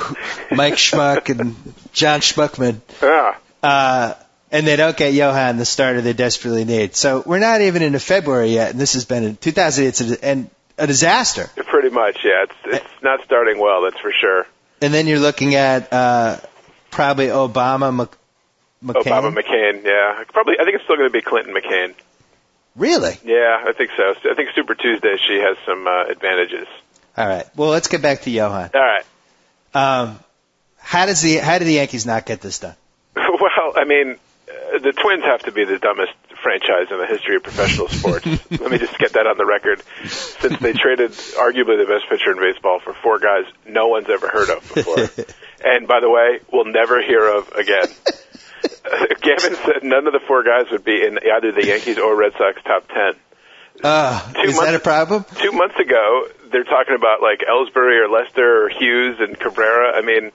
Speaker 5: Mike Schmuck, and John Schmuckman.
Speaker 7: Yeah.
Speaker 5: And they don't get Johan, the starter they desperately need. So we're not even into February yet, and this has been in 2008. It's a disaster.
Speaker 7: Pretty much, yeah. It's not starting well, that's for sure.
Speaker 5: And then you're looking at probably Obama, McCain.
Speaker 7: Obama, McCain, yeah. I think it's still going to be Clinton, McCain.
Speaker 5: Really?
Speaker 7: Yeah, I think so. I think Super Tuesday, she has some advantages.
Speaker 5: All right. Well, let's get back to Johan.
Speaker 7: All right.
Speaker 5: How did the Yankees not get this done?
Speaker 7: Well, I mean, the Twins have to be the dumbest franchise in the history of professional sports. Let me just get that on the record. Since they traded arguably the best pitcher in baseball for 4 guys no one's ever heard of before. And, by the way, we'll never hear of again. Gavin said none of the 4 guys would be in either the Yankees or Red Sox top 10.
Speaker 5: Is that a problem?
Speaker 7: 2 months ago, they're talking about like Ellsbury or Lester or Hughes and Cabrera. I mean,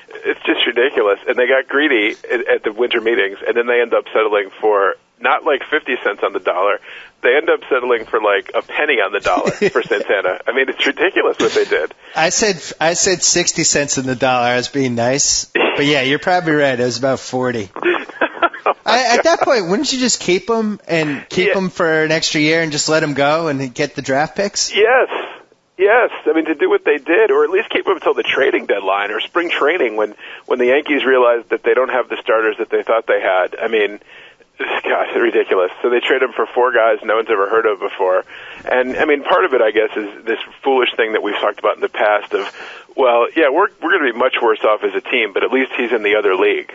Speaker 7: it's just ridiculous. And they got greedy at the winter meetings, and then they end up settling for not like 50 cents on the dollar. They end up settling for like a penny on the dollar for Santana. I mean, it's ridiculous what they did.
Speaker 5: I said 60 cents on the dollar. I was being nice. But yeah, you're probably right. It was about 40. At that point, wouldn't you just keep them and keep them for an extra year and just let them go and get the draft picks?
Speaker 7: Yes. I mean, to do what they did, or at least keep them until the trading deadline or spring training when the Yankees realized that they don't have the starters that they thought they had. I mean, gosh, ridiculous. So they trade them for 4 guys no one's ever heard of before. And, I mean, part of it, I guess, is this foolish thing that we've talked about in the past of, well, yeah, we're going to be much worse off as a team, but at least he's in the other league.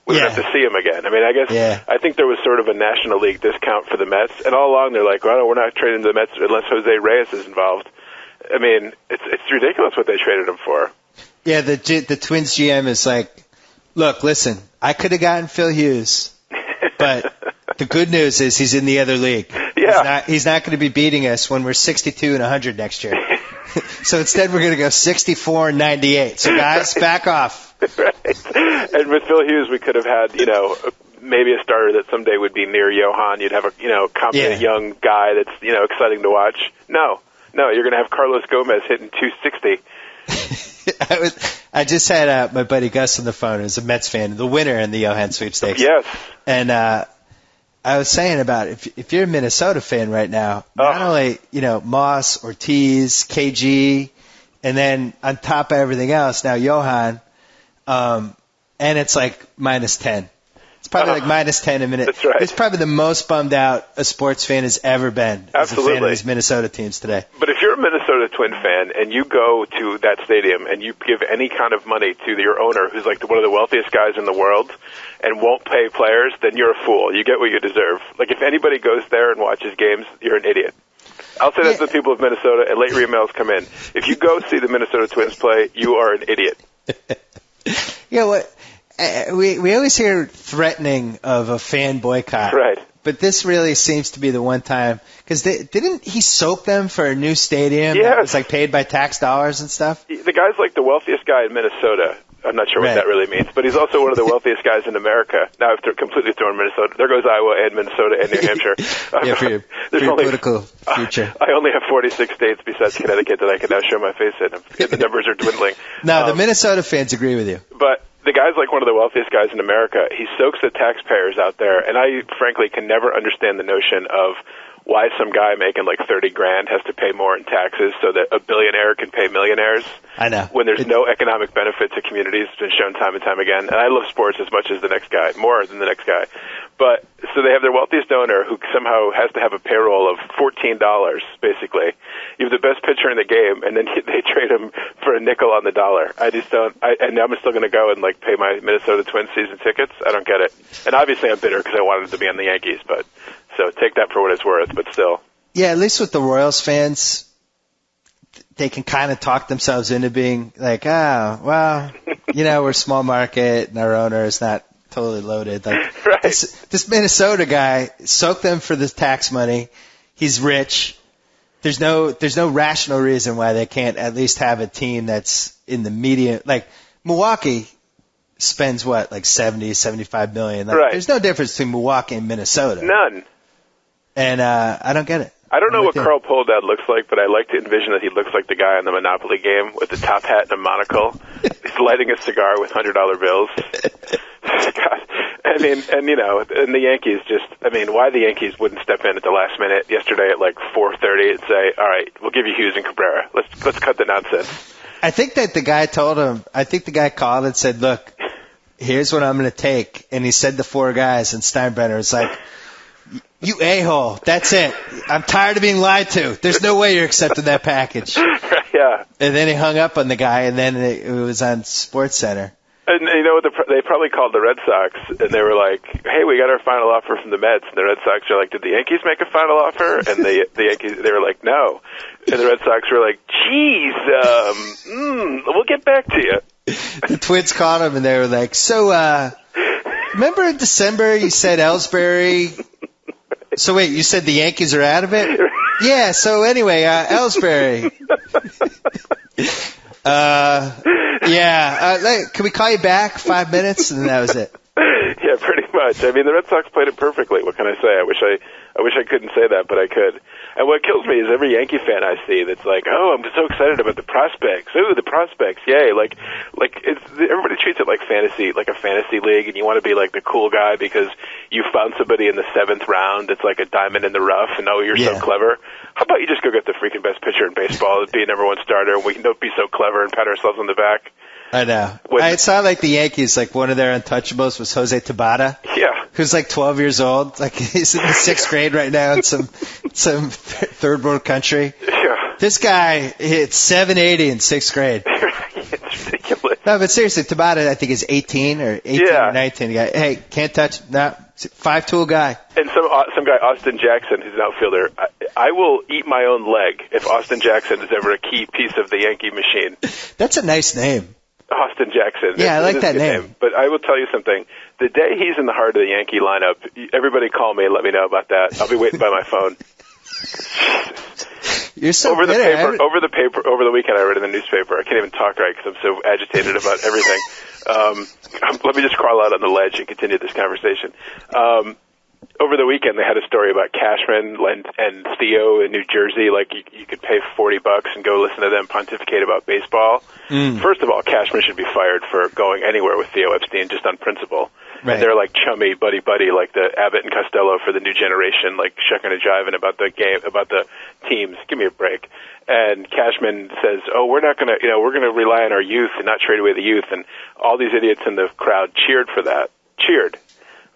Speaker 7: We don't have to see him again. I mean, I guess I think there was sort of a National League discount for the Mets, and all along they're like, well, we're not trading the Mets unless Jose Reyes is involved. I mean, it's ridiculous what they traded him for.
Speaker 5: Yeah, the Twins GM is like, look, listen, I could have gotten Phil Hughes, but the good news is he's in the other league.
Speaker 7: Yeah.
Speaker 5: He's not going to be beating us when we're 62 and 100 next year. So instead we're going to go 64 and 98. So guys, back off.
Speaker 7: Right. And with Phil Hughes, we could have had, maybe a starter that someday would be near Johan. You'd have a, competent young guy that's, exciting to watch. No, you're going to have Carlos Gomez hitting 260.
Speaker 5: I just had my buddy Gus on the phone, who's a Mets fan, the winner in the Johan sweepstakes.
Speaker 7: Yes.
Speaker 5: And I was saying about if you're a Minnesota fan right now, not only, Moss, Ortiz, KG, and then on top of everything else, now Johan, and it's like minus 10. It's probably like minus 10 a minute.
Speaker 7: That's right.
Speaker 5: It's probably the most bummed out a sports fan has ever been. As a fan of
Speaker 7: Absolutely.
Speaker 5: these Minnesota teams today.
Speaker 7: But if you're a Minnesota Twin fan and you go to that stadium and you give any kind of money to your owner, who's like one of the wealthiest guys in the world, and won't pay players, then you're a fool. You get what you deserve. Like, if anybody goes there and watches games, you're an idiot. I'll say that to the people of Minnesota, and later emails come in. If you go see the Minnesota Twins play, you are an idiot.
Speaker 5: You know what? We always hear threatening of a fan boycott.
Speaker 7: Right.
Speaker 5: But this really seems to be the one time. Because didn't he soak them for a new stadium
Speaker 7: Yes.
Speaker 5: that was like paid by tax dollars and stuff?
Speaker 7: The guy's like the wealthiest guy in Minnesota. I'm not sure what
Speaker 5: Right.
Speaker 7: that really means, but he's also one of the wealthiest guys in America. Now I've completely thrown Minnesota. There goes Iowa and Minnesota and New Hampshire.
Speaker 5: Yeah, for your political future.
Speaker 7: I only have 46 states besides Connecticut that I can now show my face in. The numbers are dwindling.
Speaker 5: No, the Minnesota fans agree with you.
Speaker 7: But the guy's like one of the wealthiest guys in America. He soaks the taxpayers out there, and I frankly can never understand the notion of why some guy making like $30,000 has to pay more in taxes so that a billionaire can pay millionaires.
Speaker 5: I know.
Speaker 7: When there's no economic benefit to communities. It's been shown time and time again. And I love sports as much as the next guy, more than the next guy. But so they have their wealthiest owner who somehow has to have a payroll of $14, basically. You have the best pitcher in the game, and then they trade him for a nickel on the dollar. I just don't. And I'm still going to go and like pay my Minnesota Twins season tickets. I don't get it. And obviously I'm bitter because I wanted to be on the Yankees, but so take that for what it's worth. But still.
Speaker 5: Yeah, at least with the Royals fans, they can kind of talk themselves into being like, well, we're a small market and our owner is not totally loaded. Like
Speaker 7: right.
Speaker 5: this Minnesota guy soaked them for the tax money. He's rich. There's no rational reason why they can't at least have a team that's in the median. Like Milwaukee spends what, like 70, 75 million. Like,
Speaker 7: right.
Speaker 5: There's no difference between Milwaukee and Minnesota.
Speaker 7: None.
Speaker 5: And I don't get it.
Speaker 7: I don't know what Carl Poldad looks like, but I like to envision that he looks like the guy on the Monopoly game with the top hat and a monocle. He's lighting a cigar with $100 bills. God. I mean, and the Yankees why the Yankees wouldn't step in at the last minute yesterday at like 4:30 and say, all right, we'll give you Hughes and Cabrera. Let's cut the nonsense.
Speaker 5: I think that the guy told him, the guy called and said, look, here's what I'm going to take. And he said the four guys, and Steinbrenner was like, you a-hole. That's it. I'm tired of being lied to. There's no way you're accepting that package.
Speaker 7: Yeah.
Speaker 5: And then he hung up on the guy, and then it was on SportsCenter.
Speaker 7: And you know what? They probably called the Red Sox, and they were like, hey, we got our final offer from the Mets. And the Red Sox are like, did the Yankees make a final offer? And the Yankees, they were like, no. And the Red Sox were like, geez, we'll get back to you.
Speaker 5: The Twins called him, and they were like, so, remember in December you said Ellsbury... So wait, you said the Yankees are out of it? Yeah, so anyway, Ellsbury. Can we call you back 5 minutes? And that was it.
Speaker 7: Yeah, pretty much. I mean, the Red Sox played it perfectly. What can I say? I wish I couldn't say that, but I could. And what kills me is every Yankee fan I see that's like, oh, I'm so excited about the prospects. Ooh, the prospects, yay. Like everybody treats it like a fantasy league, and you want to be like the cool guy because you found somebody in the 7th round that's like a diamond in the rough, and oh, you're so clever. How about you just go get the freaking best pitcher in baseball and be a number one starter, and we can don't be so clever and pat ourselves on the back?
Speaker 5: I know. It sounded like the Yankees, like one of their untouchables was Jose Tabata.
Speaker 7: Yeah.
Speaker 5: Who's like 12 years old. Like he's in the 6th grade right now in some third world country.
Speaker 7: Yeah.
Speaker 5: This guy hit 780 in 6th grade.
Speaker 7: It's ridiculous.
Speaker 5: No, but seriously, Tabata I think is 18 or 19. Hey, can't touch. No, 5-tool guy.
Speaker 7: And some guy, Austin Jackson, who's an outfielder. I will eat my own leg if Austin Jackson is ever a key piece of the Yankee machine.
Speaker 5: That's a nice name.
Speaker 7: Austin Jackson.
Speaker 5: Yeah, I like that name.
Speaker 7: But I will tell you something. The day he's in the heart of the Yankee lineup, everybody call me and let me know about that. I'll be waiting by my phone.
Speaker 5: You're so
Speaker 7: over
Speaker 5: bitter.
Speaker 7: Over the weekend, I read in the newspaper. I can't even talk right because I'm so agitated about everything. Let me just crawl out on the ledge and continue this conversation. Over the weekend, they had a story about Cashman and Theo in New Jersey. Like, you could pay $40 and go listen to them pontificate about baseball. First of all, Cashman should be fired for going anywhere with Theo Epstein, just on principle.
Speaker 5: Right.
Speaker 7: And they're like chummy, buddy, like the Abbott and Costello for the new generation, like shucking and jiving about the game, about the teams. Give me a break. And Cashman says, "Oh, we're not going to, we're going to rely on our youth and not trade away the youth." And all these idiots in the crowd cheered for that. Cheered.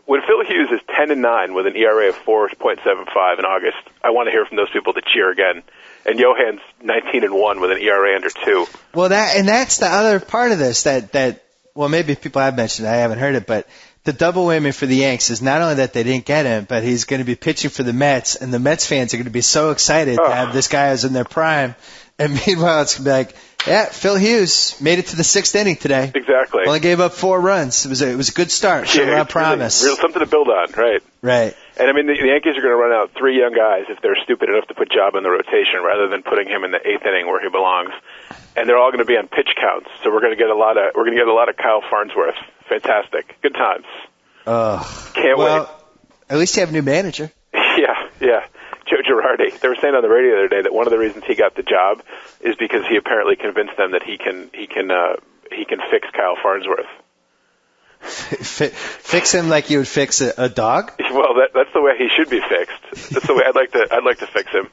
Speaker 7: When Phil Hughes is 10-9 with an ERA of 4.75 in August, I want to hear from those people to cheer again. And Johan's 19-1 with an ERA under 2.
Speaker 5: Well, that's the other part of this that well, maybe people have mentioned it, I haven't heard it, but the double whammy for the Yanks is not only that they didn't get him, but he's going to be pitching for the Mets, and the Mets fans are going to be so excited to have this guy who's in their prime. And meanwhile, it's going to be like, yeah, Phil Hughes made it to the 6th inning today.
Speaker 7: Exactly.
Speaker 5: Only gave up 4 runs. It was a good start. Showed a lot of promise.
Speaker 7: Real something to build on, right?
Speaker 5: Right.
Speaker 7: And I mean, the Yankees are going to run out 3 young guys if they're stupid enough to put Job in the rotation rather than putting him in the 8th inning where he belongs. And they're all going to be on pitch counts, so we're going to get a lot of Kyle Farnsworth. Fantastic, good times. Can't wait.
Speaker 5: At least you have a new manager.
Speaker 7: Yeah. Joe Girardi. They were saying on the radio the other day that one of the reasons he got the job is because he apparently convinced them that he can fix Kyle Farnsworth.
Speaker 5: Fix him like you would fix a dog?
Speaker 7: Well, that's the way he should be fixed. That's the way I'd like to fix him.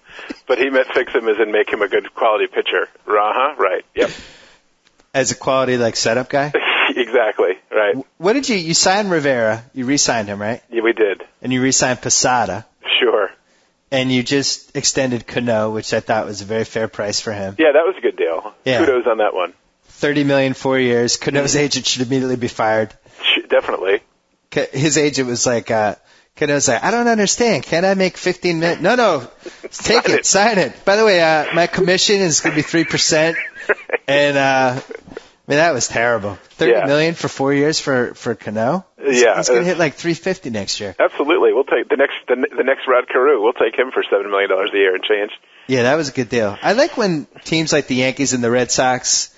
Speaker 7: But he meant fix him as in make him a good quality pitcher. Right. Yep.
Speaker 5: As a quality like setup guy?
Speaker 7: Exactly. Right.
Speaker 5: What did you signed Rivera? You re-signed him, right?
Speaker 7: Yeah, we did.
Speaker 5: And you re-signed Posada.
Speaker 7: Sure.
Speaker 5: And you just extended Cano, which I thought was a very fair price for him.
Speaker 7: Yeah, that was a good deal.
Speaker 5: Yeah.
Speaker 7: Kudos on that one.
Speaker 5: $30 million, 4 years. Cano's agent should immediately be fired.
Speaker 7: Definitely.
Speaker 5: His agent was like, Cano's like, I don't understand. Can't I make $15 million? No. Take it. Sign it. By the way, my commission is going to be 3%. And, that was terrible. $30 million for 4 years for Cano?
Speaker 7: Yeah.
Speaker 5: He's going to hit like $350 next year.
Speaker 7: Absolutely. We'll take the next Rod Carew. We'll take him for $7 million a year and change.
Speaker 5: Yeah, that was a good deal. I like when teams like the Yankees and the Red Sox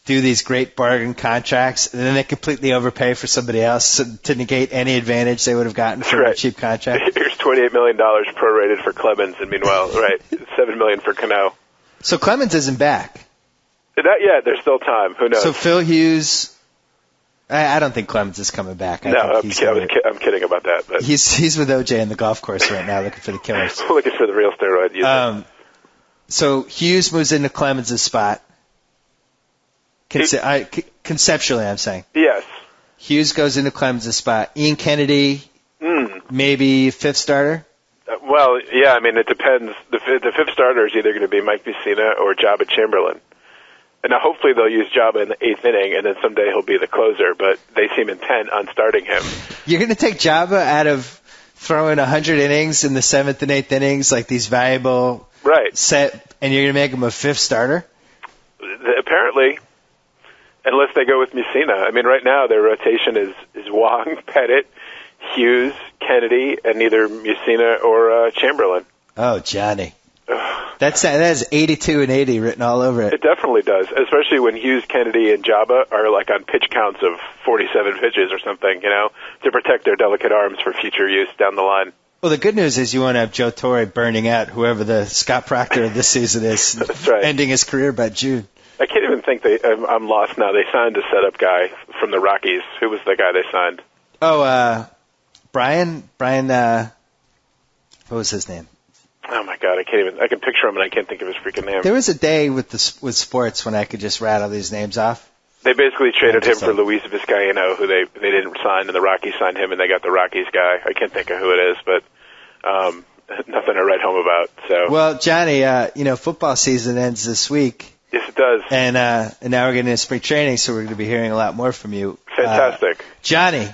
Speaker 5: do these great bargain contracts, and then they completely overpay for somebody else to negate any advantage they would have gotten from a cheap contract.
Speaker 7: Here's $28 million prorated for Clemens, and meanwhile, right, $7 million for Cano.
Speaker 5: So Clemens isn't back.
Speaker 7: There's still time. Who knows?
Speaker 5: So Phil Hughes, I don't think Clemens is coming back.
Speaker 7: I'm kidding about that. But
Speaker 5: he's with OJ on the golf course right now looking for the killers.
Speaker 7: Looking for the real steroid user.
Speaker 5: So Hughes moves into Clemens' spot. Conceptually, I'm saying.
Speaker 7: Yes.
Speaker 5: Hughes goes into Clemens' spot. Ian Kennedy, maybe 5th starter?
Speaker 7: Well, yeah, I mean, it depends. The 5th starter is either going to be Mike Mussina or Jabba Chamberlain. And now hopefully they'll use Jabba in the 8th inning, and then someday he'll be the closer, but they seem intent on starting him.
Speaker 5: You're going to take Jabba out of throwing 100 innings in the 7th and 8th innings, like these valuable set, and you're going to make him a 5th starter?
Speaker 7: Apparently. Unless they go with Mussina. I mean, right now their rotation is Wong, Pettit, Hughes, Kennedy, and either Mussina or Chamberlain.
Speaker 5: Oh, Johnny. That has 82 and 80 written all over it.
Speaker 7: It definitely does, especially when Hughes, Kennedy, and Jabba are like on pitch counts of 47 pitches or something, to protect their delicate arms for future use down the line.
Speaker 5: Well, the good news is you won't have Joe Torre burning out whoever the Scott Proctor of this season is.
Speaker 7: That's right.
Speaker 5: Ending his career by June.
Speaker 7: I can't even think I'm lost now. They signed a setup guy from the Rockies. Who was the guy they signed?
Speaker 5: Oh, Brian, what was his name?
Speaker 7: Oh my God, I can picture him and I can't think of his freaking name.
Speaker 5: There was a day with sports when I could just rattle these names off.
Speaker 7: They basically traded him for Luis Vizcaino, who they didn't sign, and the Rockies signed him, and they got the Rockies guy. I can't think of who it is, but nothing to write home about. So.
Speaker 5: Well, Johnny, football season ends this week.
Speaker 7: Yes, it does.
Speaker 5: And now we're getting into spring training, so we're going to be hearing a lot more from you.
Speaker 7: Fantastic.
Speaker 5: Johnny,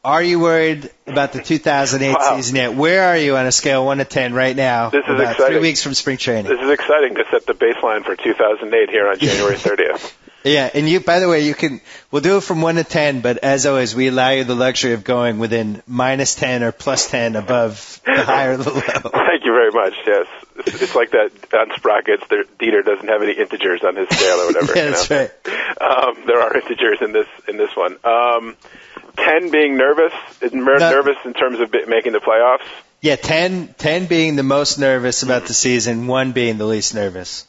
Speaker 5: are you worried about the 2008 season yet? Where are you on a scale of 1 to 10 right now?
Speaker 7: This is
Speaker 5: about
Speaker 7: exciting.
Speaker 5: 3 weeks from spring training.
Speaker 7: This is exciting to set the baseline for 2008 here on January 30th.
Speaker 5: Yeah, and you, by the way, we'll do it from 1 to 10, but as always, we allow you the luxury of going within minus 10 or plus 10 above the high or the low.
Speaker 7: Thank you very much, yes. It's like that on Sprockets, Dieter doesn't have any integers on his scale or whatever.
Speaker 5: Yeah, that's right.
Speaker 7: There are integers in this one. 10 being nervous in terms of making the playoffs?
Speaker 5: Yeah, 10 being the most nervous about the season, 1 being the least nervous.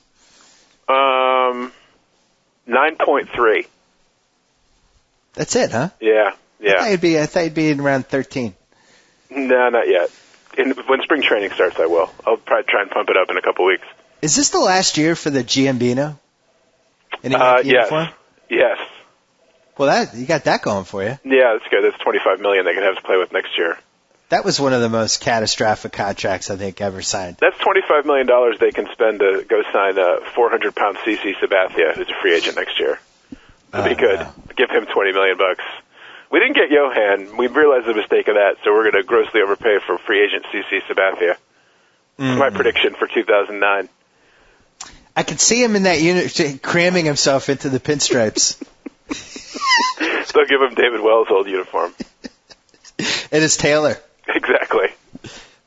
Speaker 7: 9.3.
Speaker 5: That's it, huh?
Speaker 7: Yeah. Yeah.
Speaker 5: I thought you'd be in around 13.
Speaker 7: No, not yet. When spring training starts, I will. I'll probably try and pump it up in a couple weeks.
Speaker 5: Is this the last year for the Giambino? Uniform?
Speaker 7: Yes.
Speaker 5: Well, you got that going for you.
Speaker 7: Yeah, that's good. That's $25 million they can have to play with next year.
Speaker 5: That was one of the most catastrophic contracts I think ever signed.
Speaker 7: That's $25 million they can spend to go sign a 400-pound CC Sabathia, who's a free agent next year. That'd be good.
Speaker 5: No.
Speaker 7: Give him $20 million. We didn't get Johan. We realized the mistake of that, so we're going to grossly overpay for free agent CC Sabathia. That's my prediction for 2009.
Speaker 5: I could see him in that unit cramming himself into the pinstripes.
Speaker 7: They'll give him David Wells' old uniform.
Speaker 5: And his tailor.
Speaker 7: Exactly.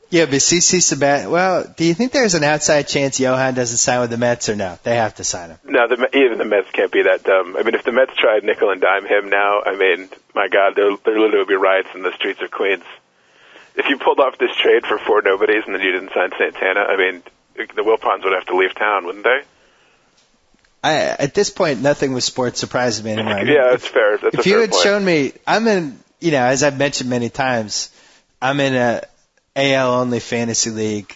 Speaker 5: Yeah, but CC Sabathia, well, do you think there's an outside chance Johan doesn't sign with the Mets or no? They have to sign him.
Speaker 7: No, even the Mets can't be that dumb. I mean, if the Mets tried nickel and dime him now, I mean, my God, there literally would be riots in the streets of Queens. If you pulled off this trade for 4 nobodies and then you didn't sign Santana, I mean, the Wilpons would have to leave town, wouldn't they?
Speaker 5: At this point, nothing with sports surprises me anymore.
Speaker 7: Yeah, that's fair. That's
Speaker 5: if you had shown me, I'm in, as I've mentioned many times, I'm in a AL only fantasy league,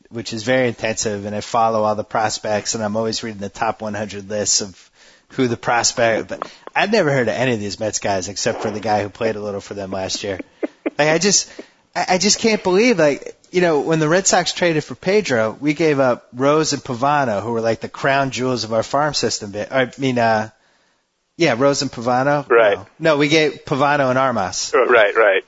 Speaker 5: which is very intensive, and I follow all the prospects, and I'm always reading the top 100 lists of who the prospect. But I'd never heard of any of these Mets guys except for the guy who played a little for them last year. I just can't believe, when the Red Sox traded for Pedro, we gave up Rose and Pavano, who were like the crown jewels of our farm system. Rose and Pavano.
Speaker 7: Right.
Speaker 5: No, we gave Pavano and Armas.
Speaker 7: Right.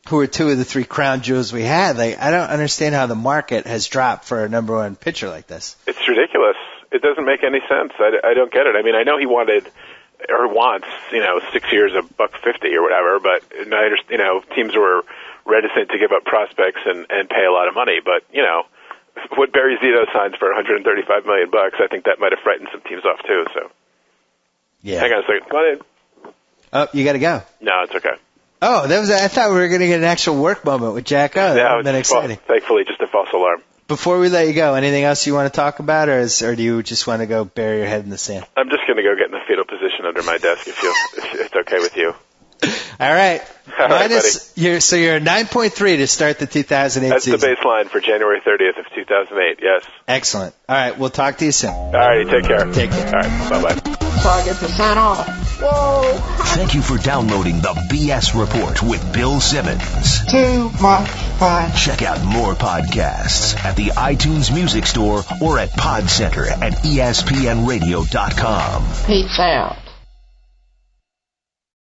Speaker 5: Who were 2 of the 3 crown jewels we had. I don't understand how the market has dropped for a number 1 pitcher like this.
Speaker 7: It's ridiculous. It doesn't make any sense. I don't get it. I mean, I know he wanted or wants, 6 years of $150 or whatever, but I understand, teams were reticent to give up prospects and pay a lot of money. But, what Barry Zito signs for $135 million, I think that might have frightened some teams off too. So,
Speaker 5: yeah.
Speaker 7: Hang on a second. Come on in.
Speaker 5: Oh, you got to go.
Speaker 7: No, it's okay.
Speaker 5: Oh, I thought we were going to get an actual work moment with Jack O. That would have been exciting.
Speaker 7: Thankfully, just a false alarm.
Speaker 5: Before we let you go, anything else you want to talk about, or do you just want to go bury your head in the sand?
Speaker 7: I'm just going to go get in the fetal position under my desk if it's okay with you.
Speaker 5: All right.
Speaker 7: All right, buddy.
Speaker 5: So you're 9.3 to start the 2008
Speaker 7: That's
Speaker 5: season.
Speaker 7: That's the baseline for January 30th of 2008, yes.
Speaker 5: Excellent. All right, we'll talk to you soon.
Speaker 7: All righty, take care.
Speaker 5: Take care.
Speaker 7: All right, bye-bye.
Speaker 4: So I get to sign off. Whoa!
Speaker 2: Thank you for downloading the BS Report with Bill Simmons.
Speaker 4: Too much fun.
Speaker 2: Check out more podcasts at the iTunes Music Store or at Pod Center at ESPNradio.com.
Speaker 4: Peace out.